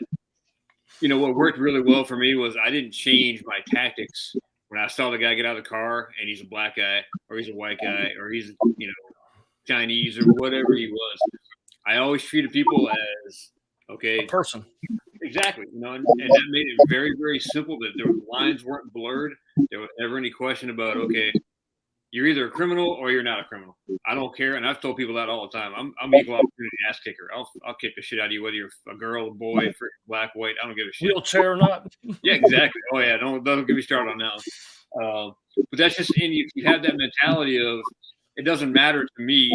You know, what worked really well for me was I didn't change my tactics when I saw the guy get out of the car and he's a black guy or he's a white guy or he's, you know, Chinese or whatever he was. I always treated people as, okay, a person. Exactly. You know, and that made it very, very simple that the lines weren't blurred. There was never any question about, okay, you're either a criminal or you're not a criminal. I don't care, and I've told people that all the time. I'm equal opportunity ass kicker. I'll kick the shit out of you whether you're a girl, a boy, black, white. I don't give a shit. Wheelchair or not. Yeah, exactly. Oh yeah, don't get me started on that. But that's just if you have that mentality of it doesn't matter to me,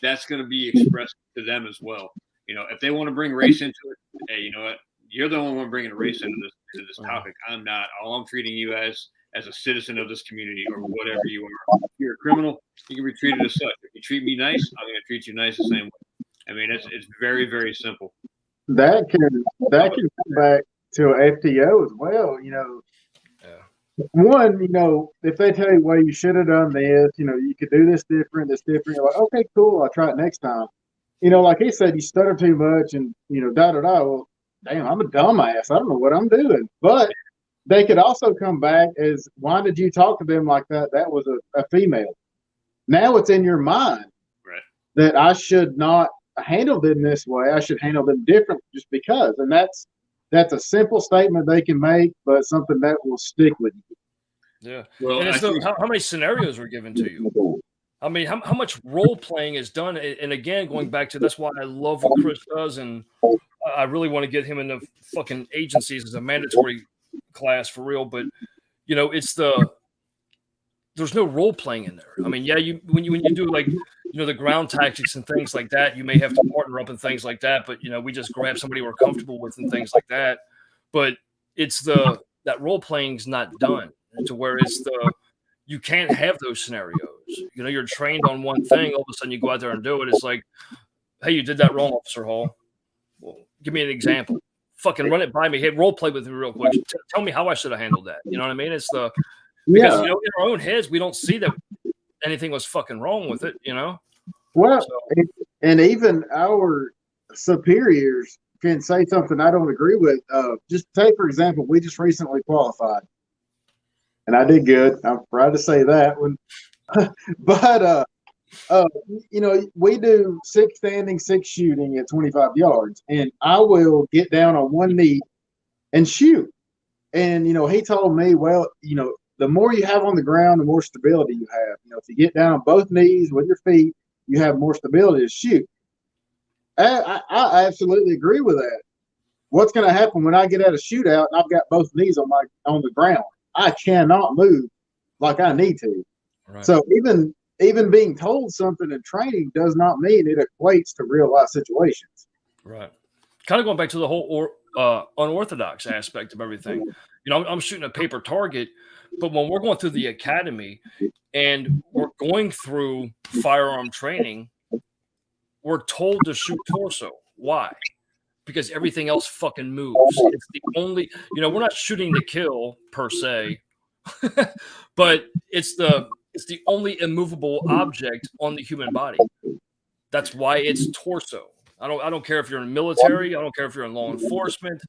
that's going to be expressed to them as well. You know, if they want to bring race into it, hey, you know what? You're the only one bringing race into this topic. I'm not. All I'm treating you as a citizen of this community or whatever you are. If you're a criminal, you can be treated as such. If you treat me nice, I'm going to treat you nice the same way. I mean, it's very, very simple. That can come back to FTO as well. You know, one, you know, if they tell you, well, you should have done this, you know, you could do this different, you're like, okay, cool, I'll try it next time. You know, like he said, you stutter too much and, you know, well, damn, I'm a dumbass. I don't know what I'm doing. But they could also come back as, why did you talk to them like that? That was a female. Now it's in your mind that I should not handle them this way. I should handle them different just because. And that's a simple statement they can make, but something that will stick with you. Yeah. Well, and it's how many scenarios were given to you? I mean, how much role playing is done? And again, going back to that's why I love what Chris does, and I really want to get him into fucking agencies as a mandatory class for real. But you know, there's no role playing in there. I mean, yeah, when you do like, you know, the ground tactics and things like that, you may have to partner up and things like that. But you know, we just grab somebody we're comfortable with and things like that. But it's that role playing is not done to where you can't have those scenarios. You know, you're trained on one thing. All of a sudden, you go out there and do it. It's like, hey, you did that wrong, Officer Hall. Well, give me an example. Fucking run it by me. Hey, role play with me real quick. Tell me how I should have handled that. You know what I mean? It's because you know, in our own heads, we don't see that anything was fucking wrong with it. You know. Well, and even our superiors can say something I don't agree with. Just take for example, we just recently qualified, and I did good. I'm proud to say that one. But you know, we do 6 standing, 6 shooting at 25 yards, and I will get down on one knee and shoot. And you know, he told me, well, you know, the more you have on the ground, the more stability you have. You know, if you get down on both knees with your feet, you have more stability to shoot. I absolutely agree with that. What's going to happen when I get at a shootout and I've got both knees on the ground? I cannot move like I need to. Right. So even being told something in training does not mean it equates to real life situations. Right. Kind of going back to the whole unorthodox aspect of everything. You know, I'm shooting a paper target, but when we're going through the academy and we're going through firearm training, we're told to shoot torso. Why? Because everything else fucking moves. It's the only, you know, we're not shooting to kill per se, but it's the only immovable object on the human body. That's why it's torso. I don't care if you're in the military. I don't care if you're in law enforcement.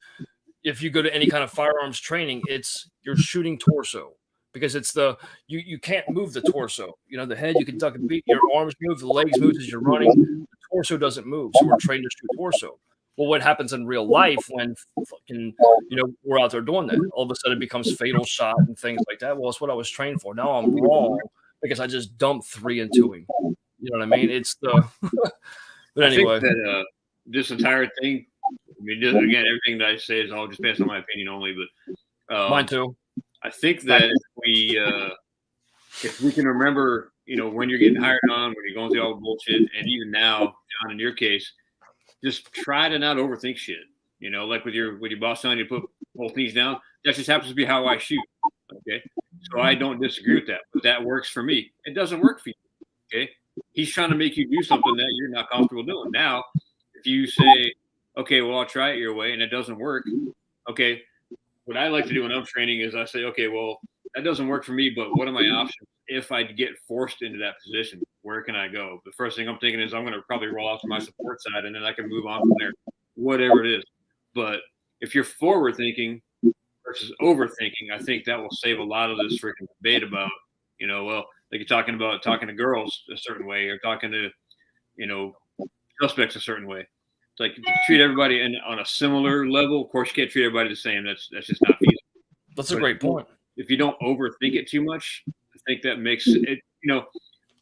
If you go to any kind of firearms training, you're shooting torso because it's you can't move the torso. You know, the head you can duck and beat, your arms move, the legs move as you're running. The torso doesn't move, so we're trained to shoot torso. Well, what happens in real life when fucking we're out there doing that? All of a sudden it becomes fatal shot and things like that. Well, it's what I was trained for. Now I'm wrong because I just dumped 3 into him. You know what I mean? It's the but anyway. I think that this entire thing, I mean, again, everything that I say is all just based on my opinion only, but mine too. I think that if we can remember, when you're getting hired on, when you're going through all the bullshit, and even now, John, in your case, just try to not overthink shit. Like with your boss telling you to put both knees down, that just happens to be how I shoot. Okay, so I don't disagree with that, but that works for me. It doesn't work for you. Okay, he's trying to make you do something that you're not comfortable doing. Now, if you say, okay, well, I'll try it your way, and it doesn't work. Okay, what I like to do when I'm training is I say, okay, well, that doesn't work for me, but what are my options? If I get forced into that position, where can I go? The first thing I'm thinking is I'm going to probably roll off to my support side, and then I can move on from there, whatever it is. But if you're forward thinking versus overthinking, I think that will save a lot of this freaking debate about, well, like you're talking about talking to girls a certain way or talking to, suspects a certain way. It's like you treat everybody on a similar level. Of course, you can't treat everybody the same. That's just not feasible. That's a great point. If you don't overthink it too much, I think that makes it,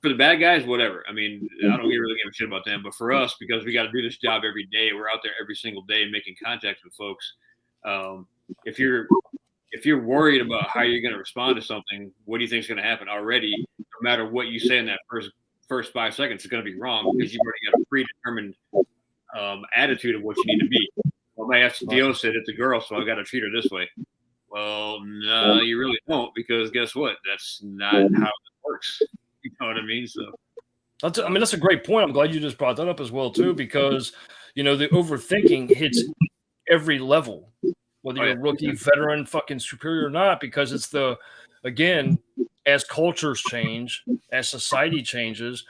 for the bad guys, whatever. I mean, I don't really give a shit about them, but for us, because we got to do this job every day, we're out there every single day making contact with folks. If you're worried about how you're going to respond to something, what do you think is going to happen already? No matter what you say in that first 5 seconds, it's going to be wrong because you've already got a predetermined attitude of what you need to be. Well, my FCDO said it's a girl, so I got to treat her this way. Well, no, you really don't, because guess what? That's not how it works. You know what I mean? So, that's a great point. I'm glad you just brought that up as well too, because the overthinking hits every level, whether you're a rookie, veteran, fucking superior or not, because it's again, as cultures change, as society changes,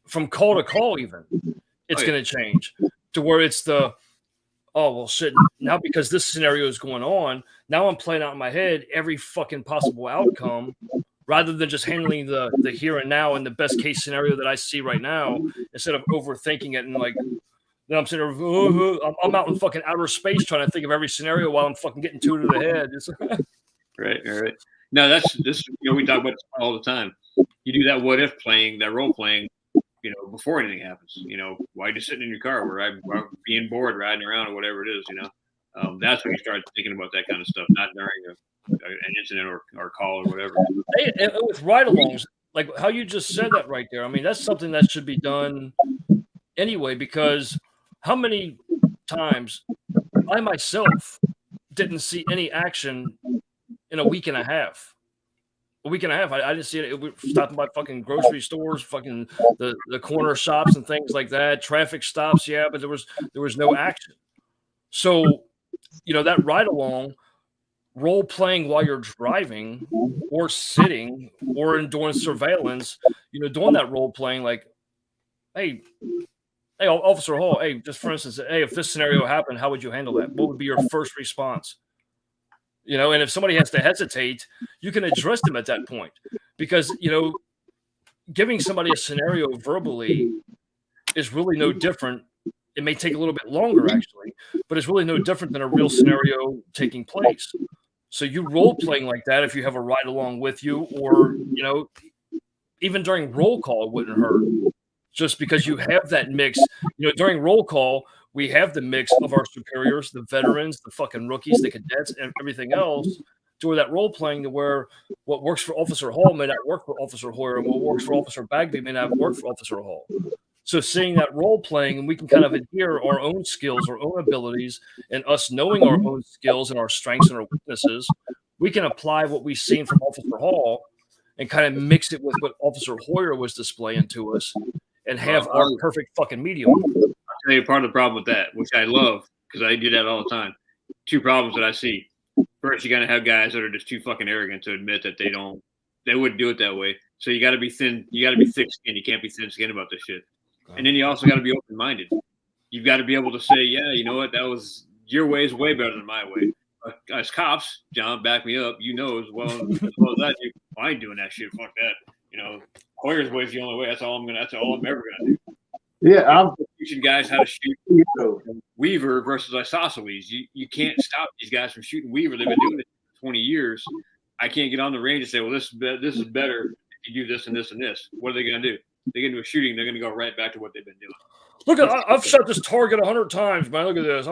from call to call, even it's going to change to where it's shit. Now because this scenario is going on, now I'm playing out in my head every fucking possible outcome, rather than just handling the here and now and the best case scenario that I see right now, instead of overthinking it and then I'm sitting there, I'm out in fucking outer space trying to think of every scenario while I'm fucking getting 2 to the head. Right. No, this. We talk about this all the time. You do that what if playing, that role playing, before anything happens. Why are you sitting in your car where I'm being bored riding around or whatever it is? That's when you start thinking about that kind of stuff, not during an incident or call or whatever. Hey, and with ride-alongs, like how you just said that right there. I mean, that's something that should be done anyway, because how many times I myself didn't see any action in a week and a half. I didn't see it. It was stopping by fucking grocery stores, fucking the corner shops and things like that. Traffic stops, yeah, but there was no action. So, that ride along, role playing while you're driving or sitting or doing surveillance, doing that role playing, like, hey, Officer Hall, hey, just for instance, hey, if this scenario happened, how would you handle that? What would be your first response? And if somebody has to hesitate, you can address them at that point, because, giving somebody a scenario verbally is really no different. It may take a little bit longer, actually, but it's really no different than a real scenario taking place. So you role playing like that, if you have a ride along with you, or, even during roll call, it wouldn't hurt, just because you have that mix. During roll call, we have the mix of our superiors, the veterans, the fucking rookies, the cadets, and everything else, to where that role playing, to where what works for Officer Hall may not work for Officer Hoyer, and what works for Officer Bagby may not work for Officer Hall. So seeing that role playing, and we can kind of adhere our own skills, our own abilities, and us knowing our own skills and our strengths and our weaknesses, we can apply what we've seen from Officer Hall and kind of mix it with what Officer Hoyer was displaying to us, and have our perfect fucking medium. I'll tell you part of the problem with that, which I love, because I do that all the time. 2 problems that I see. First, you got to have guys that are just too fucking arrogant to admit that they wouldn't do it that way. So you got to be thin. You got to be thick-skinned. You can't be thin-skinned about this shit. And then you also got to be open-minded. You've got to be able to say, yeah, you know what, your way is way better than my way. As cops, John, back me up. You know as well as I do. I ain't doing that shit. Fuck that. You know, Hoyer's way is the only way. That's all I'm ever gonna do. Yeah, I'm teaching guys how to shoot Weaver versus isosceles. You can't stop these guys from shooting Weaver. They've been doing it for 20 years. I can't get on the range and say, well, this is better if you do this and this and this. What are they going to do? They get into a shooting, they're going to go right back to what they've been doing. Look, I've shot this target 100 times, man. Look at this.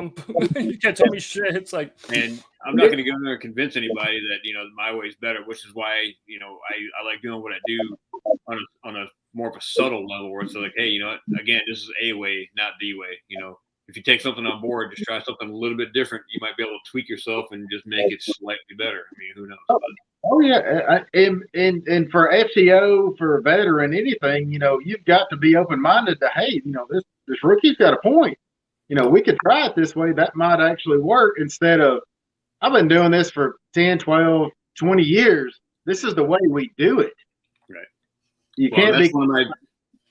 You can't tell me shit. It's like, and I'm not going to go in there and convince anybody that my way is better, which is why I like doing what I do on a more of a subtle level, where it's like, hey, you know what? Again, this is a way, not the way. If you take something on board, just try something a little bit different. You might be able to tweak yourself and just make it slightly better. I mean, who knows? Oh yeah, and for FTO, for a veteran, anything, you've got to be open minded to, hey, this rookie's got a point. We could try it this way. That might actually work, instead of, I've been doing this for 10, 12, 20 years. This is the way we do it. Right. You can't be.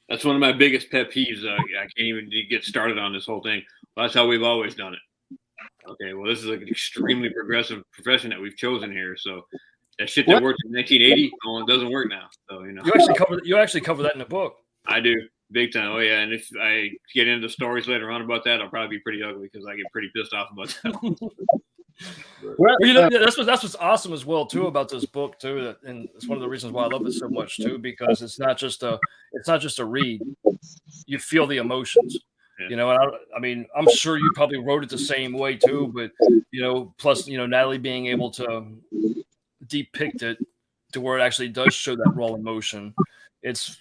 That's one of my biggest pet peeves. I can't even get started on this whole thing. Well, that's how we've always done it. Okay, well, this is an extremely progressive profession that we've chosen here. So that shit that worked in 1980, it doesn't work now. So you actually cover that in the book. I do, big time. Oh yeah, and if I get into stories later on about that, I'll probably be pretty ugly because I get pretty pissed off about that. Well, that's what's awesome as well too about this book too, and it's one of the reasons why I love it so much too, because it's not just a read. You feel the emotions. Yeah. I mean, I'm sure you probably wrote it the same way too, but plus Natalie being able to depict it to where it actually does show that raw emotion, it's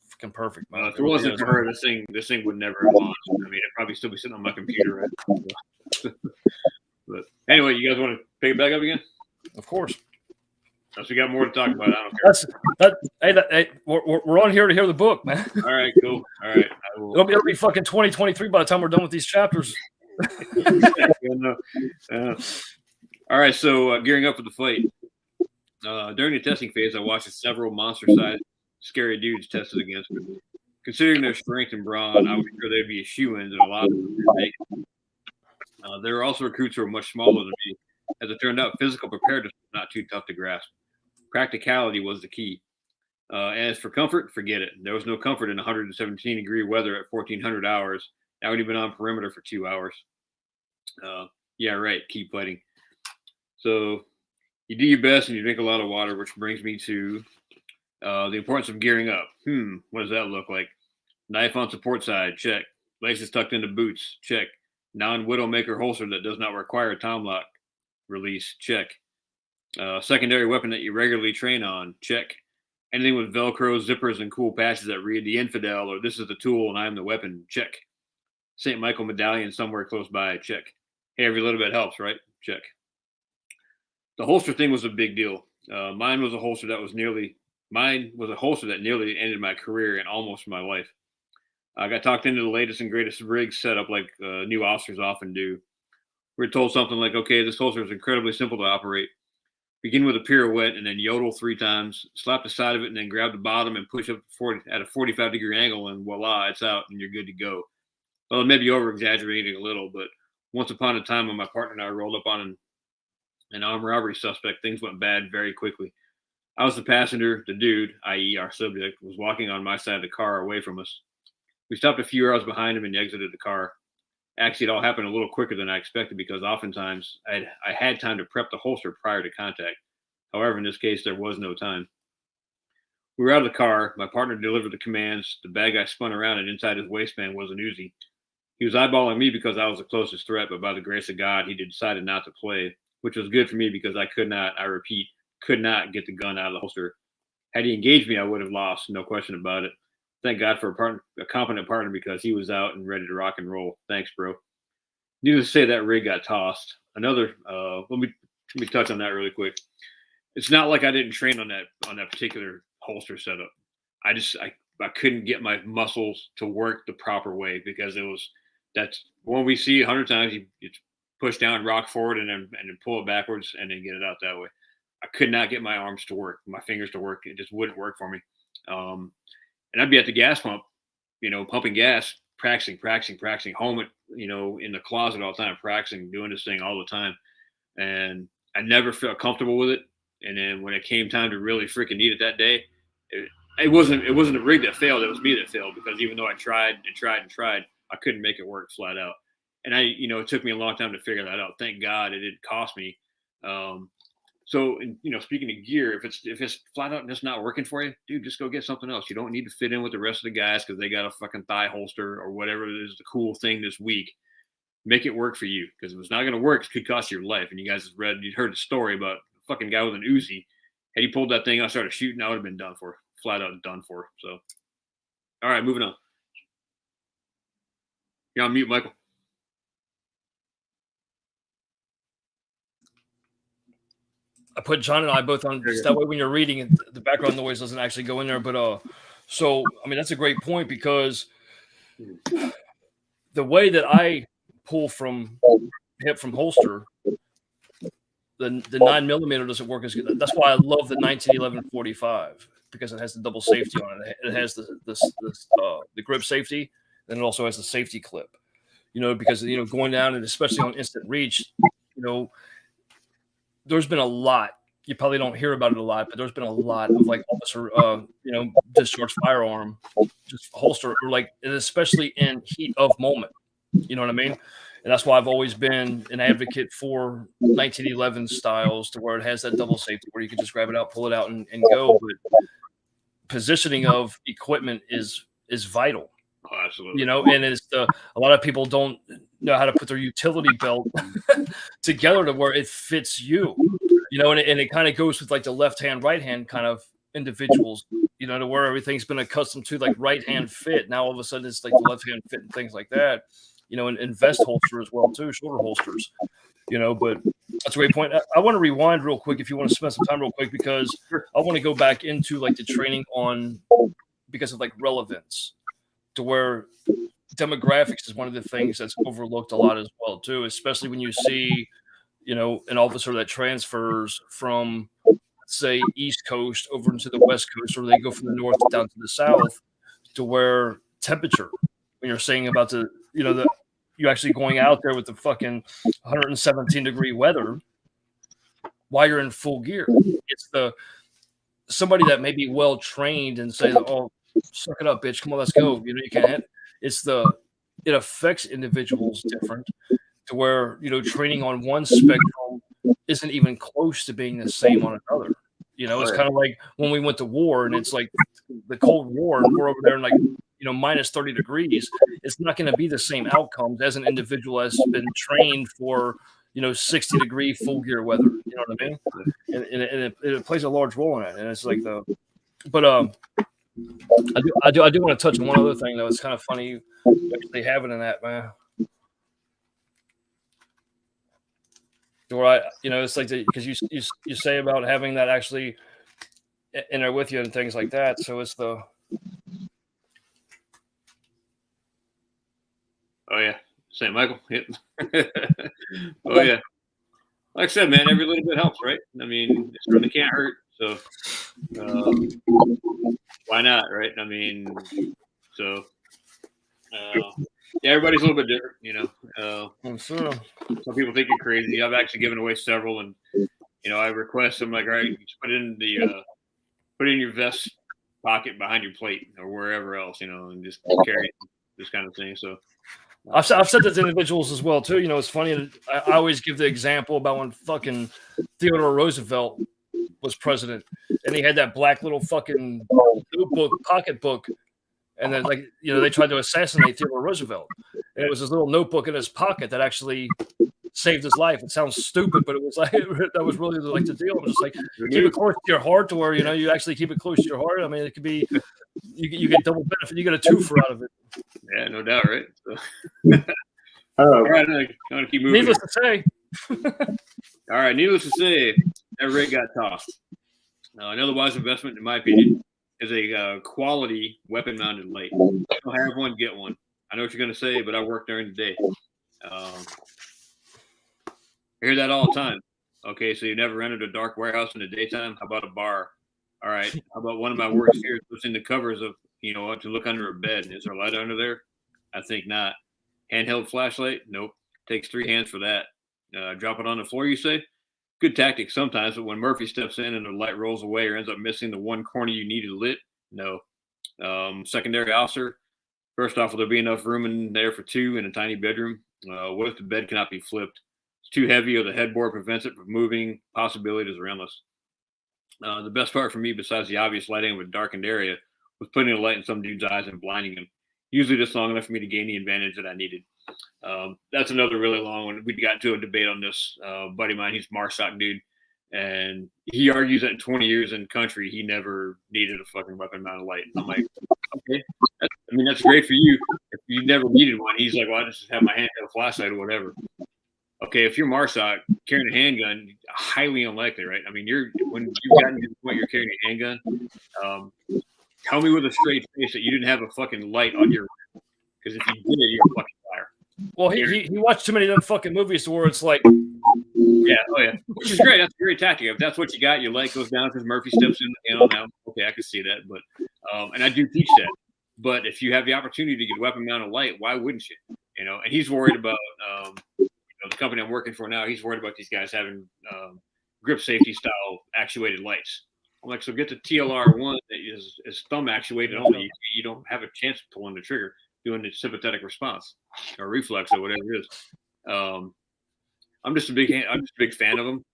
fucking perfect, man. If it wasn't for her, this thing would never have launched. I mean, it'd probably still be sitting on my computer right now. But anyway, you guys want to pick it back up again? Of course. Unless we got more to talk about, I don't care. Hey, we're on here to hear the book, man. All right, cool. All right. It'll be fucking 2023 by the time we're done with these chapters. All right, so gearing up for the fight. During the testing phase, I watched several monster-sized, scary dudes tested against me. Considering their strength and brawn, I was sure they'd be a shoe-ins, and a lot of them were naked. There were also recruits who were much smaller than me. As it turned out, physical preparedness was not too tough to grasp. Practicality was the key. As for comfort, forget it. There was no comfort in 117-degree weather at 1,400 hours. I would have been on perimeter for 2 hours. Yeah, right. Keep fighting. So you do your best and you drink a lot of water, which brings me to the importance of gearing up. What does that look like? Knife on support side, check. Laces tucked into boots, check. Non-Widowmaker holster that does not require a tom lock release, check. Secondary weapon that you regularly train on, check. Anything with Velcro, zippers, and cool patches that read the infidel or this is the tool and I'm the weapon, check. St. Michael medallion somewhere close by, check. Hey, every little bit helps, right? Check. The holster thing was a big deal. Mine was a holster that nearly ended my career and almost my life. I got talked into the latest and greatest rig setup like new officers often do. We were told something like, okay, this holster is incredibly simple to operate. Begin with a pirouette and then yodel 3 times, slap the side of it and then grab the bottom and push up at a 45-degree angle and voila, it's out and you're good to go. Well, maybe over-exaggerating a little, but once upon a time when my partner and I rolled up on an armed robbery suspect, things went bad very quickly. I was the passenger. The dude, i.e. our subject, was walking on my side of the car away from us. We stopped a few hours behind him and exited the car. Actually, it all happened a little quicker than I expected because oftentimes I had time to prep the holster prior to contact. However, in this case, there was no time. We were out of the car. My partner delivered the commands. The bad guy spun around and inside his waistband was an Uzi. He was eyeballing me because I was the closest threat, but by the grace of God, he decided not to play, which was good for me because I could not get the gun out of the holster. Had he engaged me, I would have lost, no question about it. Thank God for a competent partner because he was out and ready to rock and roll. Thanks, bro. Needless to say, that rig got tossed. Let me touch on that really quick. It's not like I didn't train on that particular holster setup. I couldn't get my muscles to work the proper way because that's when we see 100 times you push down, rock forward, and then pull it backwards and then get it out that way. I could not get my arms to work, my fingers to work. It just wouldn't work for me. And I'd be at the gas pump, pumping gas, practicing, home at, in the closet all the time, practicing, doing this thing all the time. And I never felt comfortable with it. And then when it came time to really freaking need it that day, it wasn't the rig that failed. It was me that failed, because even though I tried, I couldn't make it work flat out. And it took me a long time to figure that out. Thank God it didn't cost me. So, speaking of gear, if it's flat out just not working for you, dude, just go get something else. You don't need to fit in with the rest of the guys because they got a fucking thigh holster or whatever it is, the cool thing this week. Make it work for you, because if it's not going to work, it could cost you your life. And you guys you heard the story about a fucking guy with an Uzi. Had he pulled that thing out, started shooting, I would have been done for, flat out done for. So, all right, moving on. You're on mute, Michael. I put John and I both on, that way when you're reading, the background noise doesn't actually go in there. But so I mean, that's a great point, because the way that I pull from hip from holster, the 9mm doesn't work as good. That's why I love the 1911-45, because it has the double safety on it. It has the grip safety, and it also has the safety clip. Because going down, and especially on instant reach, there's been a lot. You probably don't hear about it a lot, but there's been a lot of like officer, discharge firearm, just holster, or and especially in heat of moment. You know what I mean? And that's why I've always been an advocate for 1911 styles, to where it has that double safety, where you can just grab it out, pull it out, and go. But positioning of equipment is vital. Oh, absolutely. And it's a lot of people don't know how to put their utility belt together to where it fits you, and it kind of goes with like the left hand, right hand kind of individuals, to where everything's been accustomed to like right hand fit. Now all of a sudden it's like the left hand fit and things like that, and vest holster as well too, shoulder holsters, but that's a great point. I want to rewind real quick if you want to spend some time real quick, because I want to go back into like the training because of like relevance, to where demographics is one of the things that's overlooked a lot as well too, especially when you see, an officer that transfers from, say, East Coast over into the West Coast, or they go from the North down to the South, to where temperature, when you're saying about you're actually going out there with the fucking 117-degree weather while you're in full gear. It's somebody that may be well trained and say, "Oh, suck it up, bitch. Come on, let's go." You can't. It affects individuals different, to where, training on one spectrum isn't even close to being the same on another. It's kind of like when we went to war, and it's like the Cold War, and we're over there in like, minus 30 degrees. It's not going to be the same outcomes as an individual has been trained for, 60-degree full gear weather. You know what I mean? And it plays a large role in it. And it's like I do want to touch on one other thing, though. It's kind of funny actually having in that, man. Where it's like because you say about having that actually in there with you and things like that. So it's oh yeah, St. Michael. Yep. Oh yeah. Like I said, man, every little bit helps, right? I mean, it certainly can't hurt. So why not, right? I mean, so yeah, everybody's a little bit different, I'm sure. Some people think you're crazy. I've actually given away several, and I request them, like, all right, just put it in your vest pocket behind your plate or wherever else, and just carry this kind of thing. So I've said that to individuals as well too. It's funny. I always give the example about when fucking Theodore Roosevelt was president, and he had that black little fucking pocketbook. And then, like, they tried to assassinate Theodore Roosevelt. And it was his little notebook in his pocket that actually saved his life. It sounds stupid, but it was like, that was really like the deal. It was just like, keep it close to your heart, to where, you actually keep it close to your heart. I mean, it could be, you get double benefit. You get a twofer out of it. Yeah, no doubt, right? So. All right, I'm going to keep moving. Needless to say. All right, needless to say, that rig got tossed. Another wise investment, in my opinion, is a quality weapon-mounted light. If you don't have one, get one. I know what you're going to say, but I work during the day. I hear that all the time. Okay, so you never rented a dark warehouse in the daytime? How about a bar? All right. How about one of my worst fears was in the covers of to look under a bed. Is there a light under there? I think not. Handheld flashlight? Nope. Takes 3 hands for that. Drop it on the floor, you say? Good tactic sometimes, but when Murphy steps in and the light rolls away or ends up missing the one corner you needed lit, no. Secondary officer, first off, will there be enough room in there for 2 in a tiny bedroom? What if the bed cannot be flipped? It's too heavy or the headboard prevents it from moving. Possibilities are endless. The best part for me, besides the obvious lighting of a darkened area, was putting a light in some dude's eyes and blinding him. Usually just long enough for me to gain the advantage that I needed. That's another really long one. We got into a debate on this. Buddy of mine, he's a Marsoc dude. And he argues that in 20 years in country, he never needed a fucking weapon mounted light. I'm like, okay, that's great for you. If you never needed one, he's like, well, I just have my hand on a flashlight or whatever. Okay, if you're Marsoc carrying a handgun, highly unlikely, right? I mean, when you've gotten to the point you're carrying a handgun, tell me with a straight face that you didn't have a fucking light on your, because if you did, you're a fucking liar. Well, he watched too many of them fucking movies where it's like, yeah, which is great. That's a great tactic. If that's what you got, your light goes down because Murphy steps in now. Okay, I can see that, but and I do teach that. But if you have the opportunity to get weapon mounted light, why wouldn't you? And he's worried about the company I'm working for now. He's worried about these guys having grip safety style actuated lights. I'm like, so get the TLR1 that is thumb actuated only. You don't have a chance of pulling the trigger, doing the sympathetic response or reflex or whatever it is. I'm just a big fan of them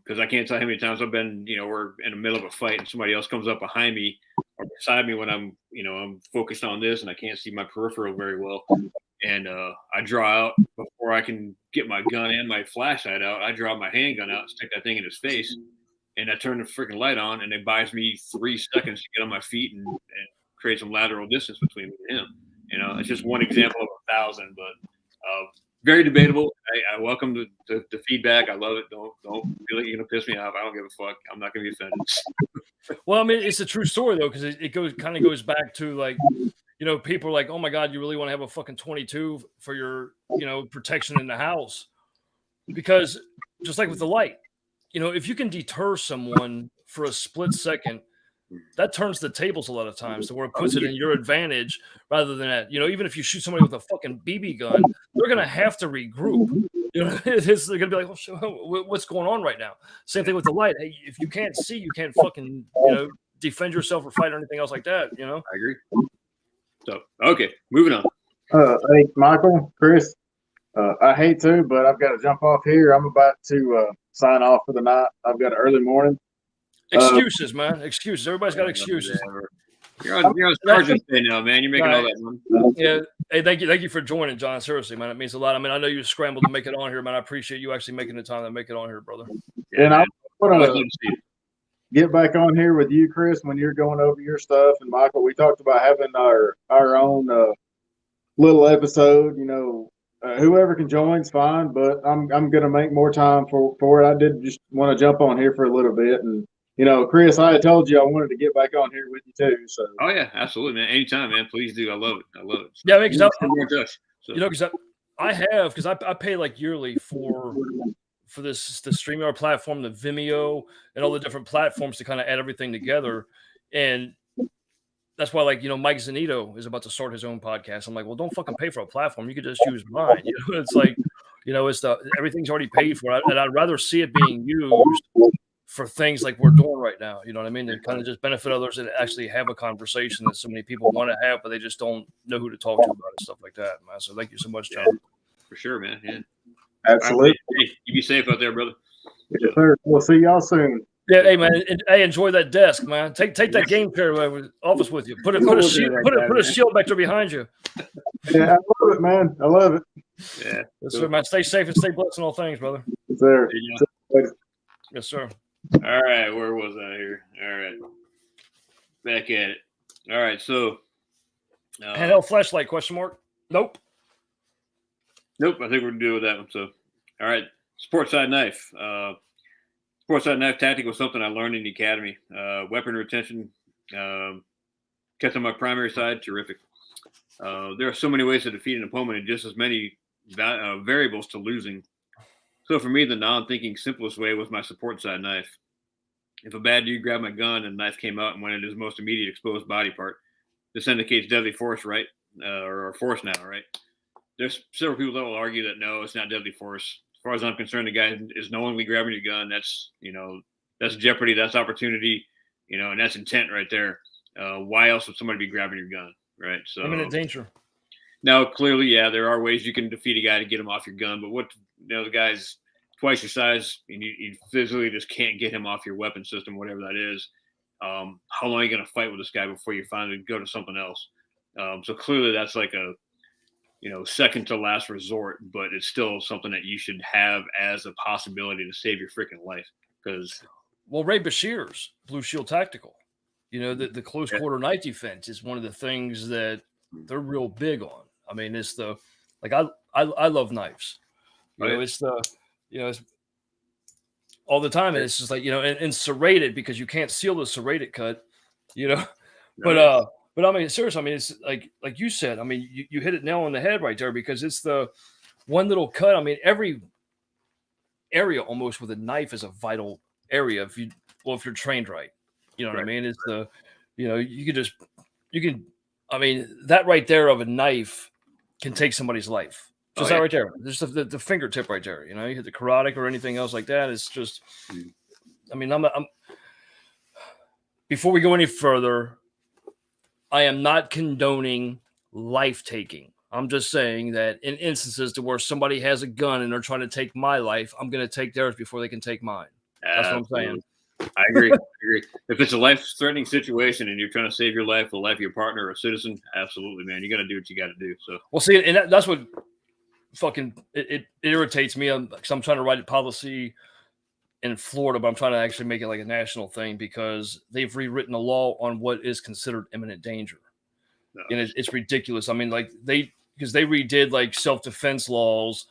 because I can't tell how many times I've been, we're in the middle of a fight and somebody else comes up behind me or beside me when I'm focused on this and I can't see my peripheral very well. And I draw out before I can get my gun and my flashlight out. I draw my handgun out and stick that thing in his face. And I turn the freaking light on, and it buys me 3 seconds to get on my feet and create some lateral distance between me and him. It's just one example of 1,000, but very debatable. I welcome the feedback. I love it. Don't feel like you're gonna piss me off. I don't give a fuck. I'm not gonna be offended. Well, I mean, it's a true story though, because it goes back to like, people are like, oh my God, you really want to have a fucking 22 for your, protection in the house, because just like with the light. If you can deter someone for a split second, that turns the tables a lot of times to where it puts it in your advantage rather than that. Even if you shoot somebody with a fucking BB gun, they're going to have to regroup. They're going to be like, oh, shit, what's going on right now? Same thing with the light. Hey, if you can't see, you can't fucking, defend yourself or fight or anything else like that, I agree. So, okay, moving on. Hey, Michael, Chris, I hate to, but I've got to jump off here. I'm about to sign off for the night. I've got an early morning. Excuses, man. Excuses. Everybody's got excuses. You're on Sergeant's Day now, man. You're making all that money. Yeah. Hey, thank you for joining, John. Seriously, man. It means a lot. I mean, I know you scrambled to make it on here, man. I appreciate you actually making the time to make it on here, brother. Yeah, and I want to get back on here with you, Chris, when you're going over your stuff. And Michael, we talked about having our own little episode. Whoever can join's fine, but I'm gonna make more time for it. I did just want to jump on here for a little bit, and Chris, I had told you I wanted to get back on here with you too. So oh yeah, absolutely, man. Anytime, man. Please do. I love it. So, yeah, because I pay like yearly for the StreamYard platform, the Vimeo, and all the different platforms to kind of add everything together, and that's why, like, Mike Zanito is about to start his own podcast. I'm like, well, don't fucking pay for a platform. You could just use mine. It's like, it's everything's already paid for. And I'd rather see it being used for things like we're doing right now. You know what I mean? To kind of just benefit others and actually have a conversation that so many people want to have, but they just don't know who to talk to about it, stuff like that, man. So thank you so much, John. Yeah, for sure, man. Yeah. Absolutely. Right, hey, you be safe out there, brother. Yes, sir. We'll see y'all soon. Yeah, hey man, hey, enjoy that desk, man. Take that game chair office with you. Put a shield back there behind you. Yeah, I love it, man. I love it. Yeah, yes, sir, man. Stay safe and stay blessed in all things, brother. Yes, sir. Yes, sir. All right, where was I here? All right, back at it. All right, so handheld flashlight? Question mark? Nope. I think we're gonna deal with that one. So, all right, sport side knife. Sport side knife tactic was something I learned in the academy. Weapon retention, kept on my primary side, terrific. There are so many ways to defeat an opponent and just as many variables to losing. So for me, the non-thinking simplest way was my support side knife. If a bad dude grabbed my gun and the knife came out and went into his most immediate exposed body part, this indicates deadly force, right? Or force now, right? There's several people that will argue that no, it's not deadly force. As far as I'm concerned, the guy is knowingly grabbing your gun. That's that's jeopardy, that's opportunity, and that's intent right there. Why else would somebody be grabbing your gun, right? So Imminent danger. now, clearly, yeah, there are ways you can defeat a guy to get him off your gun, but what the guy's twice your size, and you physically just can't get him off your weapon system, whatever that is. How long are you going to fight with this guy before you finally go to something else? So clearly, that's like a second to last resort, but it's still something that you should have as a possibility to save your freaking life. Because Ray Bashir's Blue Shield Tactical, the close quarter knife defense is one of the things that they're real big on. I mean, it's I love knives. It's it's all the time, and it's just and serrated, because you can't seal the serrated cut, But I mean, seriously, I mean, it's like you said. I mean, you hit it nail on the head right there, because it's the one little cut. I mean, every area almost with a knife is a vital area if you're trained right. You know what I mean? It's I mean, that right there of a knife can take somebody's life. Just that right there. Just the fingertip right there. You hit the carotid or anything else like that. It's just, I mean, I'm before we go any further, I am not condoning life taking. I'm just saying that in instances to where somebody has a gun and they're trying to take my life, I'm going to take theirs before they can take mine. That's what I'm saying. I agree. If it's a life-threatening situation and you're trying to save your life, the life of your partner or a citizen, absolutely, man. You got to do what you got to do. So, well, see, and that's what fucking it irritates me, because I'm trying to write a policy in Florida, but I'm trying to actually make it like a national thing, because they've rewritten a law on what is considered imminent danger. And it's ridiculous. I mean, because they redid like self-defense laws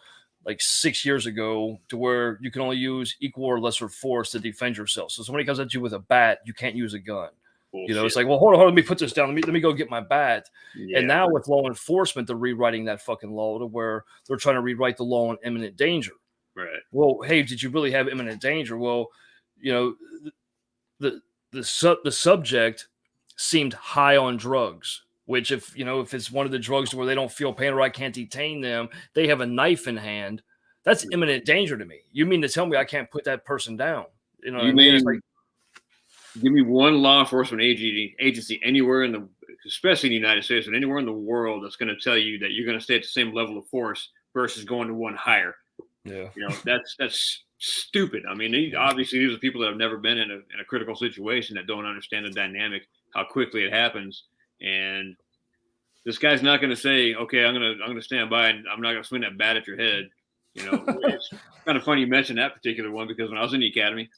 like 6 years ago, to where you can only use equal or lesser force to defend yourself. So somebody comes at you with a bat, you can't use a gun. Bullshit. It's like, well, hold on, let me put this down. Let me go get my bat. Yeah, and now with law enforcement, they're rewriting that fucking law to where they're trying to rewrite the law on imminent danger. Right. Well, hey, did you really have imminent danger? Well, the subject seemed high on drugs, which if it's one of the drugs where they don't feel pain or I can't detain them, they have a knife in hand. That's imminent danger to me. You mean to tell me I can't put that person down? You know what I mean? It's like, give me one law enforcement agency anywhere especially in the United States, but anywhere in the world that's going to tell you that you're going to stay at the same level of force versus going to one higher. Yeah. That's stupid. I mean, obviously these are people that have never been in a critical situation, that don't understand the dynamic, how quickly it happens. And this guy's not going to say, okay, I'm going to stand by and I'm not going to swing that bat at your head. It's kind of funny you mentioned that particular one, because when I was in the academy,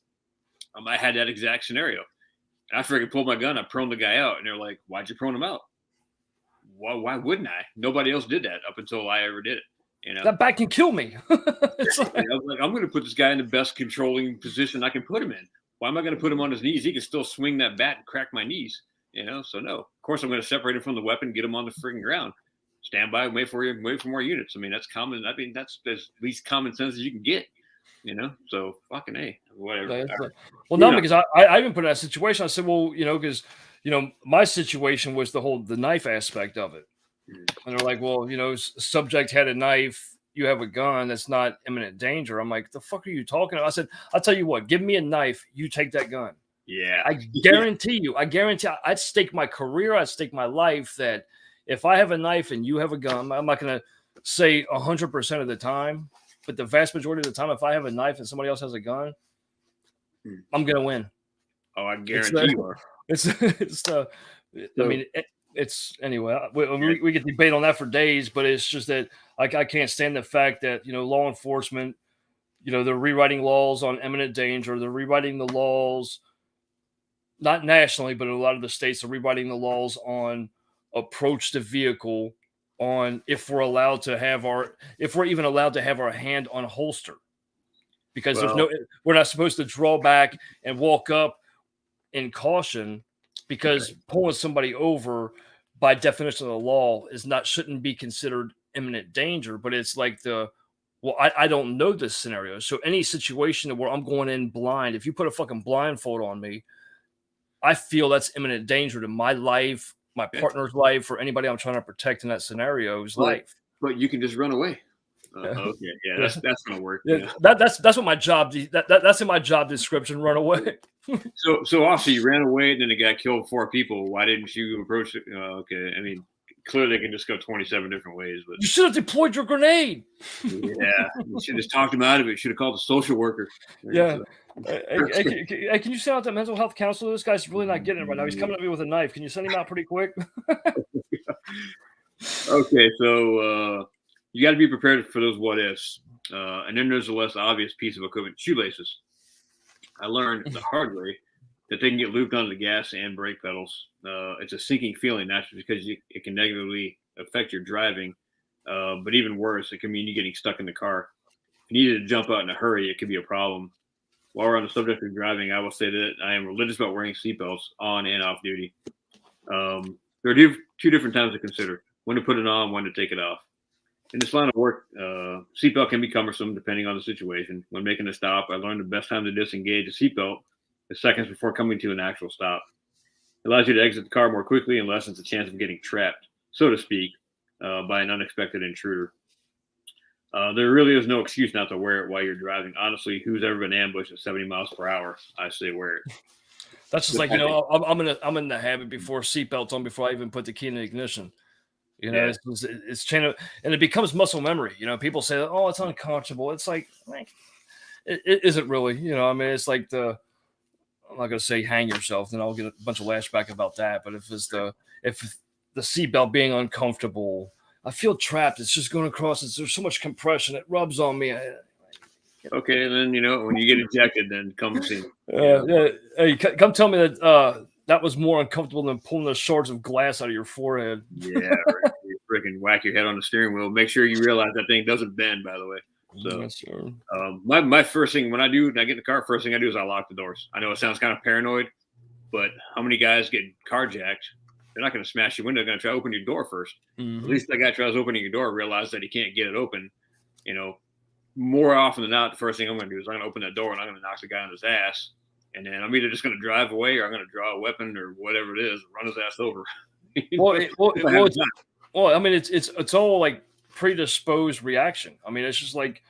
I had that exact scenario. And I freaking pulled my gun, I proned the guy out, and they're like, why'd you prone him out? Why wouldn't I? Nobody else did that up until I ever did it. That bat can kill me. I was like, I'm going to put this guy in the best controlling position I can put him in. Why am I going to put him on his knees? He can still swing that bat and crack my knees. So no. Of course, I'm going to separate him from the weapon, get him on the freaking ground, stand by, wait for more units. I mean, that's common. I mean, that's as least common sense as you can get. So fucking A, whatever. Well, no, because I even put in that situation. I said, well, because my situation was the knife aspect of it. And they're like, well, subject had a knife, you have a gun, that's not imminent danger. I'm like, the fuck are you talking about? I said, I'll tell you what, give me a knife, you take that gun. Yeah. I guarantee I'd stake my career, I'd stake my life that if I have a knife and you have a gun, I'm not going to say 100% of the time, but the vast majority of the time, if I have a knife and somebody else has a gun, I'm going to win. Oh, I guarantee you are. I mean, it's anyway, we could debate on that for days, but it's just that I can't stand the fact that, law enforcement, they're rewriting laws on imminent danger. They're rewriting the laws, not nationally, but in a lot of the states are rewriting the laws on approach the vehicle, on if we're even allowed to have our hand on a holster, because we're not supposed to draw back and walk up in caution, because pulling somebody over by definition of the law shouldn't be considered imminent danger. But it's like I don't know this scenario. So any situation where I'm going in blind, if you put a fucking blindfold on me, I feel that's imminent danger to my life, my partner's life or anybody I'm trying to protect in that scenario's life. But you can just run away. Okay, yeah, that's gonna work. Yeah, that's what my job. That's in my job description. Run away. So also you ran away, and then it got killed 4 people. Why didn't you approach it? Okay, I mean, clearly they can just go 27 different ways. But You should have deployed your grenade. yeah, you should have just talked him out of it. Should have called a social worker. Yeah. Hey, can you send out that mental health counselor? This guy's really not getting it right now. He's coming at me with a knife. Can you send him out pretty quick? Okay, so you got to be prepared for those what ifs. And then there's a less obvious piece of equipment: shoelaces. I learned the hard way that they can get looped onto the gas and brake pedals. It's a sinking feeling, not just because it can negatively affect your driving, but even worse, it can mean you getting stuck in the car. If you needed to jump out in a hurry, it could be a problem. While we're on the subject of driving, I will say that I am religious about wearing seatbelts on and off duty. There are 2 different times to consider: when to put it on, when to take it off. In this line of work, seatbelt can be cumbersome depending on the situation. When making a stop, I learned the best time to disengage a seatbelt is seconds before coming to an actual stop. It allows you to exit the car more quickly and lessens the chance of getting trapped, so to speak, by an unexpected intruder. There really is no excuse not to wear it while you're driving. Honestly, who's ever been ambushed at 70 miles per hour? I say wear it. That's just like, I'm in the habit before seatbelts on before I even put the key in the ignition. Yeah. It's chain of, and it becomes muscle memory. People say, "Oh, it's uncomfortable." It's like it isn't really. I mean, it's like I'm not gonna say hang yourself, then I'll get a bunch of lashback about that. But if the seatbelt being uncomfortable, I feel trapped. It's just going across. There's so much compression. It rubs on me. Okay, and then when you get ejected, then come see me. Yeah. Hey, come tell me that that was more uncomfortable than pulling the shards of glass out of your forehead. Yeah, right. You freaking whack your head on the steering wheel. Make sure you realize that thing doesn't bend, by the way. So, yes, sir. My first thing when I get in the car, first thing I do is I lock the doors. I know it sounds kind of paranoid, but how many guys get carjacked? They're not going to smash your window. They're going to try to open your door first. Mm-hmm. At least that guy tries opening your door, realize that he can't get it open. More often than not, the first thing I'm going to do is I'm going to open that door and I'm going to knock the guy on his ass. And then I'm either just going to drive away or I'm going to draw a weapon or whatever it is, run his ass over. Well, I mean, it's all like predisposed reaction. I mean, it's just like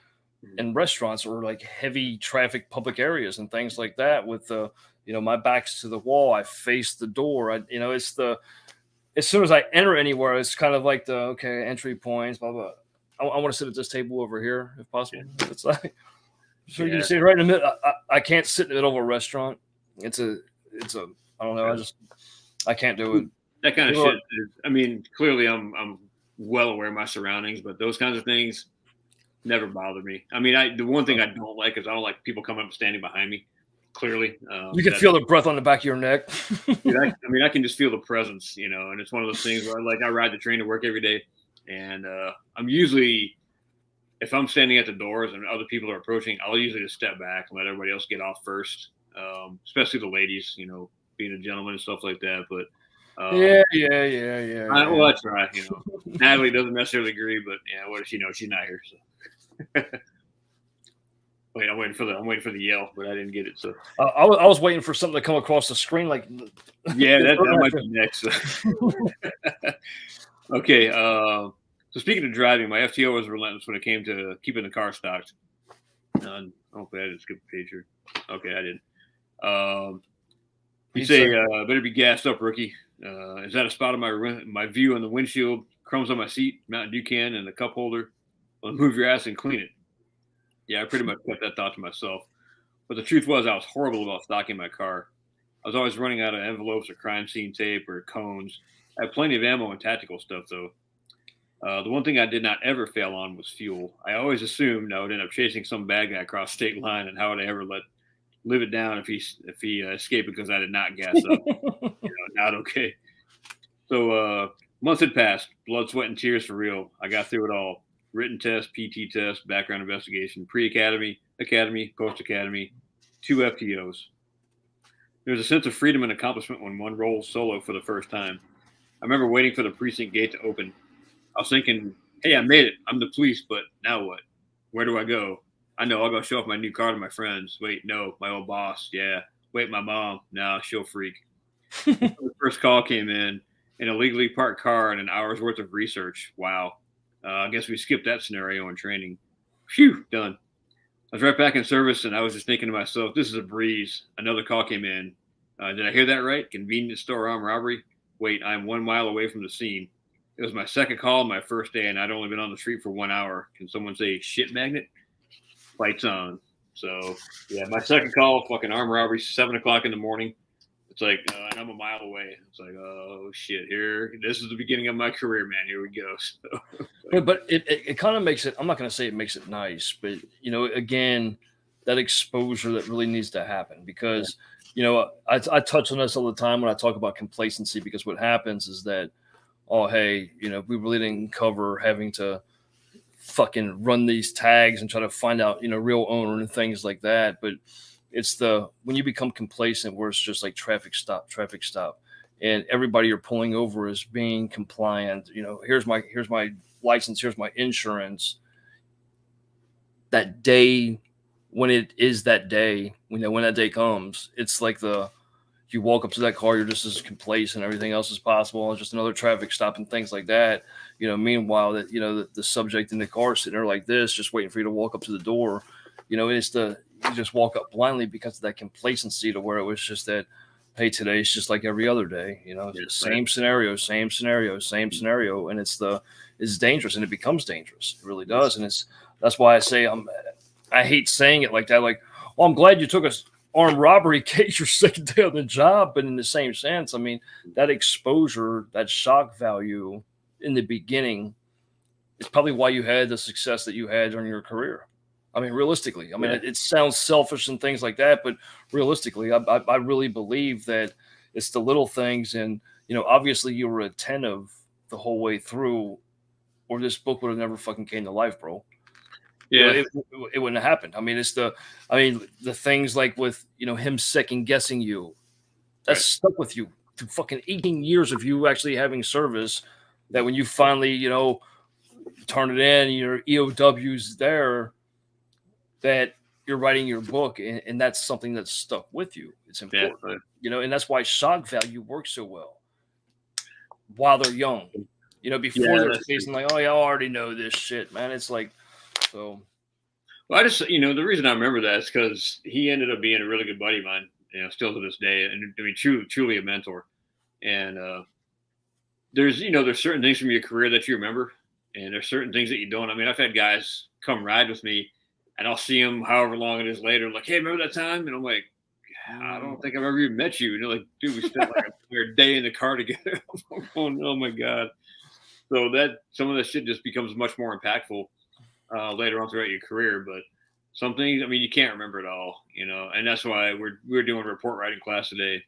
in restaurants or like heavy traffic public areas and things like that with my back's to the wall. I face the door. It's as soon as I enter anywhere, it's kind of like entry points, blah, blah. I want to sit at this table over here if possible. It's like, so you can sit right in the middle. I can't sit in the middle of a restaurant. I don't know. I can't do it. That kind of shit is, I mean, clearly I'm well aware of my surroundings, but those kinds of things never bother me. I mean, the one thing I don't like is I don't like people coming up and standing behind me. Clearly, you can feel the breath on the back of your neck. Dude, I can just feel the presence, and it's one of those things where I ride the train to work every day, and I'm usually, if I'm standing at the doors and other people are approaching, I'll usually just step back and let everybody else get off first, especially the ladies, being a gentleman and stuff like that. But yeah. I try. Natalie doesn't necessarily agree, but yeah, what does she know? She's not here. So. Wait, I'm waiting for the yell, but I didn't get it. So I was waiting for something to come across the screen, like yeah, that might be next. Okay. So speaking of driving, my FTO was relentless when it came to keeping the car stocked. Hopefully, I didn't skip a page here. Okay, I didn't. You say better be gassed up, rookie. Is that a spot of my view on the windshield? Crumbs on my seat, Mountain Dew can, and the cup holder. Well, move your ass and clean it. Yeah, I pretty much kept that thought to myself. But the truth was, I was horrible about stocking my car. I was always running out of envelopes or crime scene tape or cones. I had plenty of ammo and tactical stuff, though. The one thing I did not ever fail on was fuel. I always assumed I would end up chasing some bad guy across state line, and how would I ever live it down if he escaped because I did not gas up? Not okay. So months had passed, blood, sweat, and tears for real. I got through it all. Written test, PT test, background investigation, pre-academy, academy, post-academy, 2 FTOs. There was a sense of freedom and accomplishment when one rolls solo for the first time. I remember waiting for the precinct gate to open. I was thinking, hey, I made it. I'm the police, but now what? Where do I go? I know, I'll go show off my new car to my friends. Wait, no, my old boss. Yeah. Wait, my mom. Nah, she'll freak. The first call came in, an illegally parked car and an hour's worth of research. Wow. I guess we skipped that scenario in training. Phew, done. I was right back in service, and I was just thinking to myself, this is a breeze. Another call came in. Did I hear that right? Convenience store armed robbery? Wait, I'm 1 mile away from the scene. It was my second call, my first day, and I'd only been on the street for 1 hour. Can someone say shit magnet? Lights on. So, yeah, my second call, fucking armed robbery, 7 o'clock in the morning. It's like, and I'm a mile away. It's like, oh shit, this is the beginning of my career, man. Here we go. So, But it kind of makes it, I'm not going to say it makes it nice, but, again, that exposure that really needs to happen because, I touch on this all the time when I talk about complacency because what happens is that, oh, hey, we really didn't cover having to fucking run these tags and try to find out, real owner and things like that. But it's when you become complacent where it's just like traffic stop, and everybody you're pulling over is being compliant. Here's my license, here's my insurance. That day, when it is that day, when that day comes, it's like you walk up to that car, you're just as complacent, everything else is possible. It's just another traffic stop and things like that. Meanwhile, the subject in the car sitting there like this, just waiting for you to walk up to the door. You just walk up blindly because of that complacency to where it was just that, hey, today's just like every other day, same scenario. And it's dangerous and it becomes dangerous. It really does. And that's why I say I hate saying it like that. Like, well, I'm glad you took us armed robbery case your second day on the job, but in the same sense, I mean, that exposure, that shock value in the beginning is probably why you had the success that you had during your career. I mean, realistically, it sounds selfish and things like that, but realistically, I really believe that it's the little things. And, obviously you were attentive the whole way through or this book would have never fucking came to life, bro. yeah. It wouldn't have happened. I mean, the things like with, him second guessing you, that's stuck with you through fucking 18 years of you actually having service, that when you finally, turn it in, your EOW's there, that you're writing your book, and that's something that's stuck with you. It's important, and that's why shock value works so well while they're young. Before they're facing like, oh yeah, I already know this shit, man. It's like, so. Well, I just, the reason I remember that is because he ended up being a really good buddy of mine, still to this day, and I mean, truly a mentor. And there's certain things from your career that you remember, and there's certain things that you don't. I mean, I've had guys come ride with me, and I'll see them however long it is later, like, hey, remember that time? And I'm like, I don't think I've ever even met you. And they're like, dude, we spent like a day in the car together. Oh my God. So that some of that shit just becomes much more impactful later on throughout your career. But some things, I mean, you can't remember it all, and that's why we're doing a report writing class today.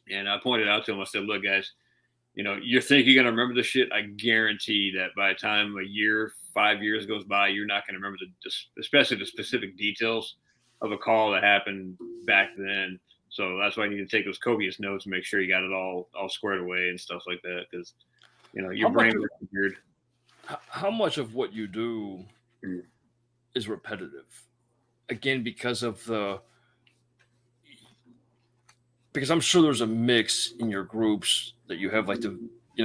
And I pointed out to them, I said, look, guys, you think you're going to remember the shit. I guarantee that by the time a year, 5 years goes by, you're not going to remember especially the specific details of a call that happened back then. So that's why you need to take those copious notes and make sure you got it all squared away and stuff like that. Because, your brain works weird. How much of what you do is repetitive? Again, because I'm sure there's a mix in your groups that you have, like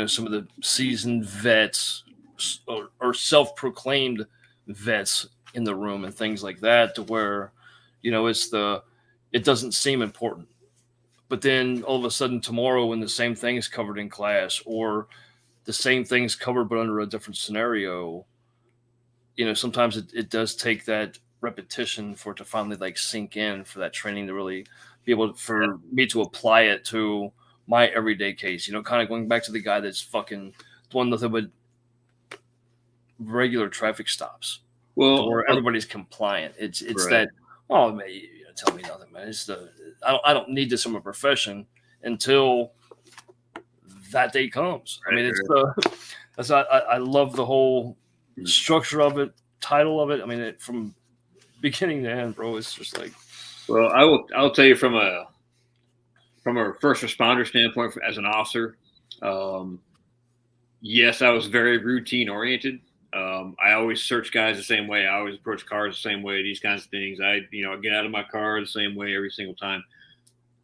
some of the seasoned vets or self-proclaimed vets in the room and things like that, to where, it doesn't seem important. But then all of a sudden tomorrow, when the same thing is covered in class or the same thing's covered but under a different scenario, sometimes it does take that repetition for it to finally like sink in, for that training to really be able for me to apply it to my everyday case. Kind of going back to the guy that's fucking doing nothing but regular traffic stops. Well, where everybody's compliant. It's that, oh man, tell me nothing, man. I don't need this in my profession until that day comes. I mean, I love the whole structure of it, title of it. I mean, from beginning to end, bro, it's just like. Well, I'll tell you from a first responder standpoint, as an officer, yes, I was very routine oriented. I always search guys the same way. I always approach cars the same way. These kinds of things. I get out of my car the same way every single time.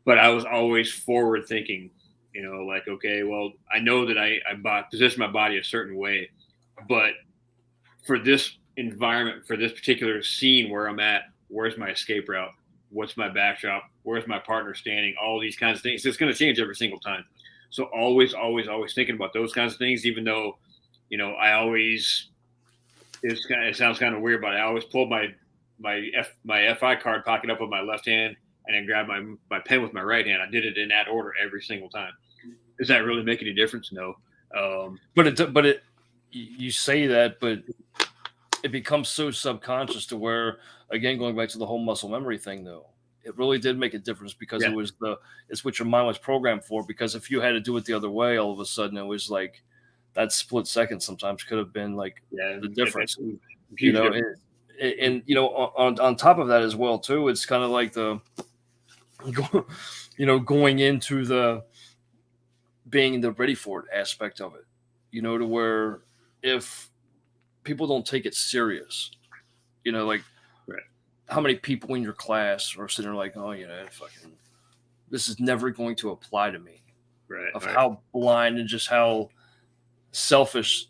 But I was always forward thinking. You know, like, okay, well, I know that I position my body a certain way, but for this environment, for this particular scene where I'm at, where's my escape route? What's my backdrop? Where's my partner standing? All these kinds of things. It's going to change every single time. So always thinking about those kinds of things, even though, you know, I always, it sounds kind of weird, but I always pull my FI card pocket up with my left hand and then grab my pen with my right hand. I did it in that order every single time. Does that really make any difference? No. But you say that, but it becomes so subconscious to where, again, going back to the whole muscle memory thing, though, it really did make a difference because it's what your mind was programmed for. Because if you had to do it the other way, all of a sudden it was like that split second sometimes could have been like the difference, you know. And you know, on top of that as well too, it's kind of like going into the being the ready for it aspect of it, you know, to where if people don't take it serious, you know, like how many people in your class are sitting there like, oh, you know, fucking, this is never going to apply to me. How blind and just how selfish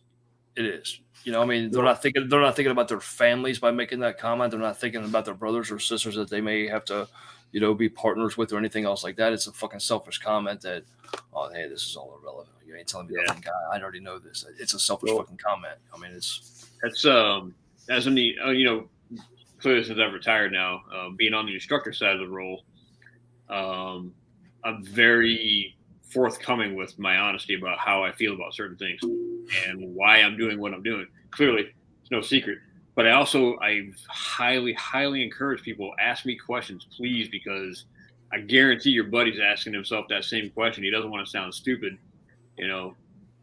it is. You know, I mean, they're not thinking about their families by making that comment. They're not thinking about their brothers or sisters that they may have to, you know, be partners with or anything else like that. It's a fucking selfish comment that, oh, hey, this is all irrelevant. You ain't telling me nothing, guy. I already know this. It's a selfish fucking comment. I mean, it's as in the you know, clearly since I've retired now, being on the instructor side of the role, I'm very forthcoming with my honesty about how I feel about certain things and why I'm doing what I'm doing. Clearly, it's no secret. But I highly encourage people, ask me questions, please, because I guarantee your buddy's asking himself that same question. He doesn't want to sound stupid, you know,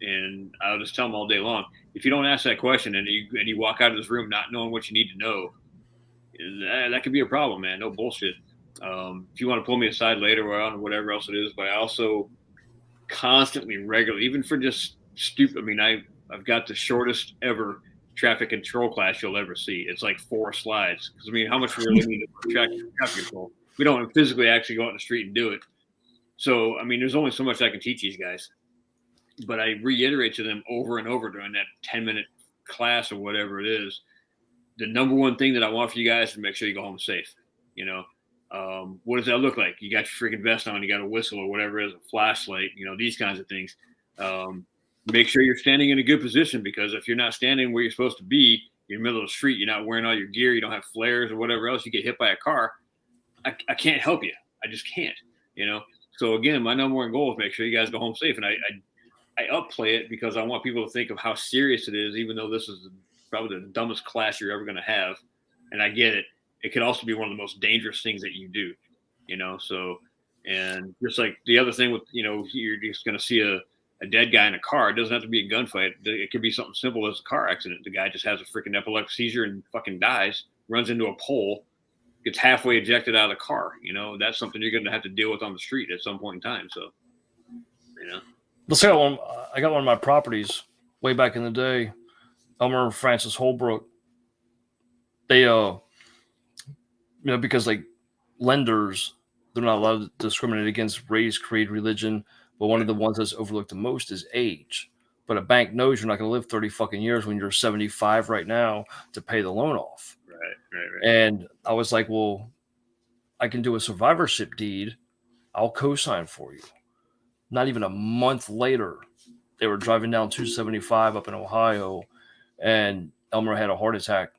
and I'll just tell him all day long, if you don't ask that question and you walk out of this room not knowing what you need to know, that could be a problem, man. No bullshit. If you want to pull me aside later or whatever else it is, but I also constantly, regularly, even for just stupid. I mean, I've got the shortest ever traffic control class you'll ever see. It's like 4 slides. Because I mean, how much we really need to traffic control? We don't physically actually go out in the street and do it. So I mean, there's only so much I can teach these guys. But I reiterate to them over and over during that 10-minute class or whatever it is. The number one thing that I want for you guys is to make sure you go home safe. You know, what does that look like? You got your freaking vest on, you got a whistle or whatever it is, a flashlight, you know, these kinds of things. Make sure you're standing in a good position, because if you're not standing where you're supposed to be, you're in the middle of the street, you're not wearing all your gear, you don't have flares or whatever else, you get hit by a car, I can't help you. I just can't, you know? So again, my number one goal is make sure you guys go home safe. And I upplay it because I want people to think of how serious it is, even though this is probably the dumbest class you're ever going to have. And I get it. It could also be one of the most dangerous things that you do, you know? So, and just like the other thing with, you know, you're just going to see a dead guy in a car. It doesn't have to be a gunfight. It could be something simple as a car accident. The guy just has a freaking epileptic seizure and fucking dies, runs into a pole, gets halfway ejected out of the car. You know, that's something you're going to have to deal with on the street at some point in time. So, you know. Let's say I got one of my properties way back in the day. Elmer Francis Holbrook. They, you know, because like lenders, they're not allowed to discriminate against race, creed, religion. But one of the ones that's overlooked the most is age. But a bank knows you're not going to live 30 fucking years when you're 75 right now to pay the loan off. Right. And I was like, well, I can do a survivorship deed. I'll co-sign for you. Not even a month later, they were driving down 275 up in Ohio, and Elmer had a heart attack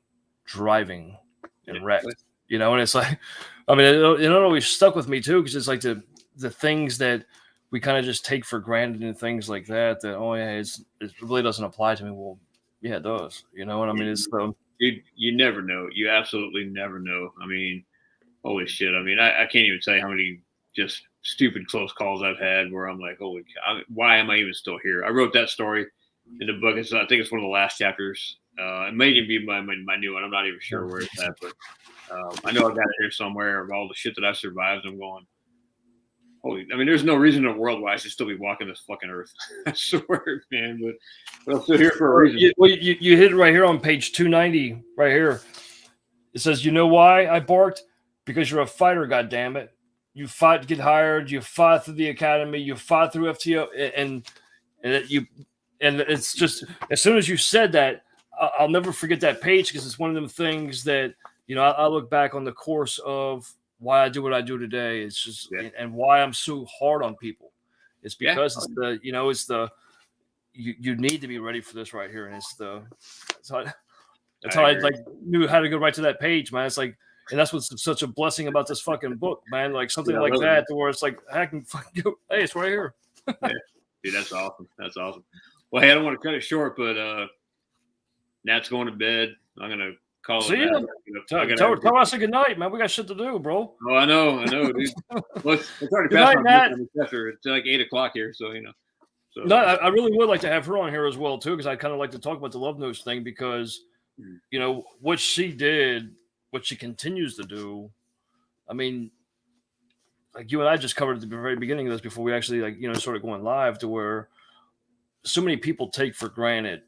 driving and wrecked. You know, and it's like, I mean, it always stuck with me too, because it's like the things that we kind of just take for granted and things like that. That oh yeah, it really doesn't apply to me. Well, yeah, it does. You know what I mean? It's you never know. You absolutely never know. I mean, holy shit. I mean, I can't even tell you how many just stupid close calls I've had where I'm like, holy cow, why am I even still here? I wrote that story in the book. I think it's one of the last chapters. It may even be my new one. I'm not even sure where it's at, but I know I've got it here somewhere of all the shit that I've survived. I'm going, holy, I mean, there's no reason in the world why I should still be walking this fucking earth. I swear, man, but I'm still here for a reason. You hit it right here on page 290, right here. It says, you know why I barked? Because you're a fighter, goddammit. you fought to get hired, you fought through the academy, you fought through FTO, and it's just as soon as you said that, I'll never forget that page because it's one of them things that I look back on the course of why I do what I do today. It's just and why I'm so hard on people. It's because it's you need to be ready for this right here, and that's how I like knew how to go right to that page, man. It's like, and that's what's such a blessing about this fucking book, man. Like something like that, to where it's like I can fucking go, hey, it's right here. Dude, that's awesome. That's awesome. Well, hey, I don't want to cut it short, but Nat's going to bed. I'm gonna call See it. Tell us a good night, man. We got shit to do, bro. Oh, I know, dude. Well, it's already past my bedtime. It's like 8:00 here, so So, no, I really would like to have her on here as well too, because I kind of like to talk about the Love Notes thing because what she did, what she continues to do. I mean, like you and I just covered at the very beginning of this before we actually started going live, to where so many people take for granted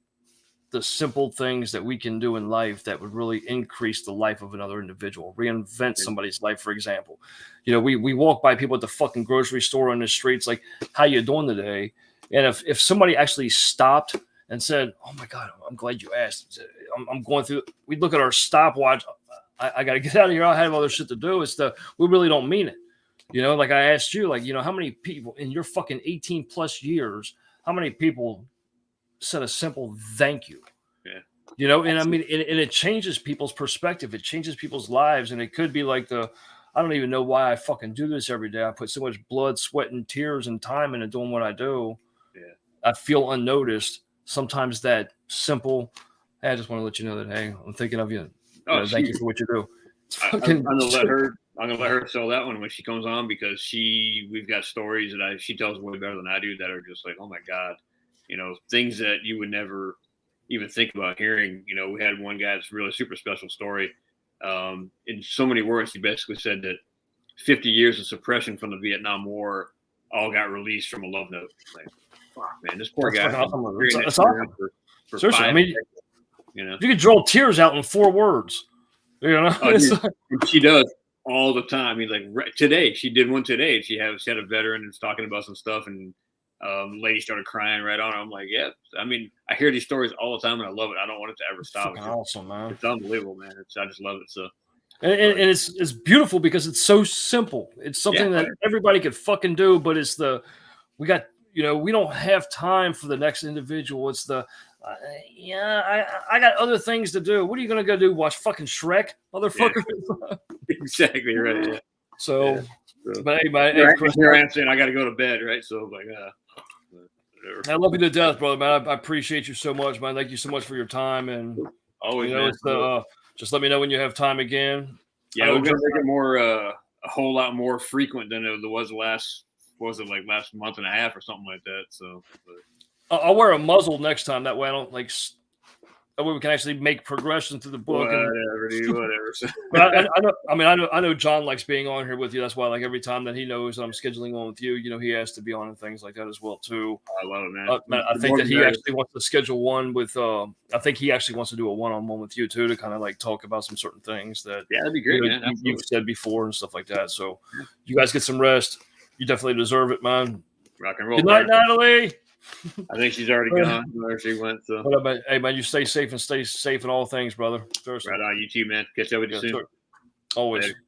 the simple things that we can do in life that would really increase the life of another individual, reinvent somebody's life. For example, we walk by people at the fucking grocery store on the streets, like, how you doing today? And if somebody actually stopped and said, oh my God, I'm glad you asked. I'm going through, we'd look at our stopwatch. I got to get out of here. I have other shit to do. We really don't mean it. Like I asked you, how many people in your fucking 18 plus years, how many people said a simple thank you? Yeah. And I mean, and it changes people's perspective. It changes people's lives. And it could be like I don't even know why I fucking do this every day. I put so much blood, sweat, and tears and time into doing what I do. Yeah. I feel unnoticed. Sometimes that simple, hey, I just want to let you know that, hey, I'm thinking of you. Thank you for what you do. I'm gonna let her sell that one when she comes on, because we've got stories that she tells way better than I do that are just like, oh my God, things that you would never even think about hearing. We had one guy that's really super special story. In so many words, he basically said that 50 years of suppression from the Vietnam War all got released from a love note. Like, fuck, man, this poor guy. That's awesome. For Seriously, I mean, days, you could draw tears out in 4 words. She does all the time. I mean, like today, she did one today. She had a veteran who's talking about some stuff, and lady started crying right on her. I'm like, yeah. I mean, I hear these stories all the time, and I love it. I don't want it to ever stop. It's awesome, man. It's unbelievable, man. I just love it. So, and it's beautiful because it's so simple. It's something that everybody could fucking do, but we don't have time for the next individual. It's I got other things to do. What are you gonna go do? Watch fucking Shrek, motherfucker? Yeah. Exactly right. Yeah. So, but hey, Chris, here I am saying I got to go to bed, right? So like, I love you to death, brother, man. I appreciate you so much, man. Thank you so much for your time, and always, just let me know when you have time again. Yeah, we're gonna make it more a whole lot more frequent than it was last month and a half or something like that. So. I'll wear a muzzle next time. That way I don't that way we can actually make progression through the book. Whatever. But I know John likes being on here with you. That's why, like, every time that he knows I'm scheduling on with you, he has to be on and things like that as well too. I love it, man. I think that he actually wants to schedule one with. I think he actually wants to do a one-on-one with you too, to kind of like talk about some certain things that that'd be great, man. You've said before and stuff like that. So you guys get some rest. You definitely deserve it, man. Rock and roll. Good night, Natalie. I think she's already gone where she went. So, hey man, you stay safe in all things, brother. Right on, you too, man. Catch up with you soon. Always. Later.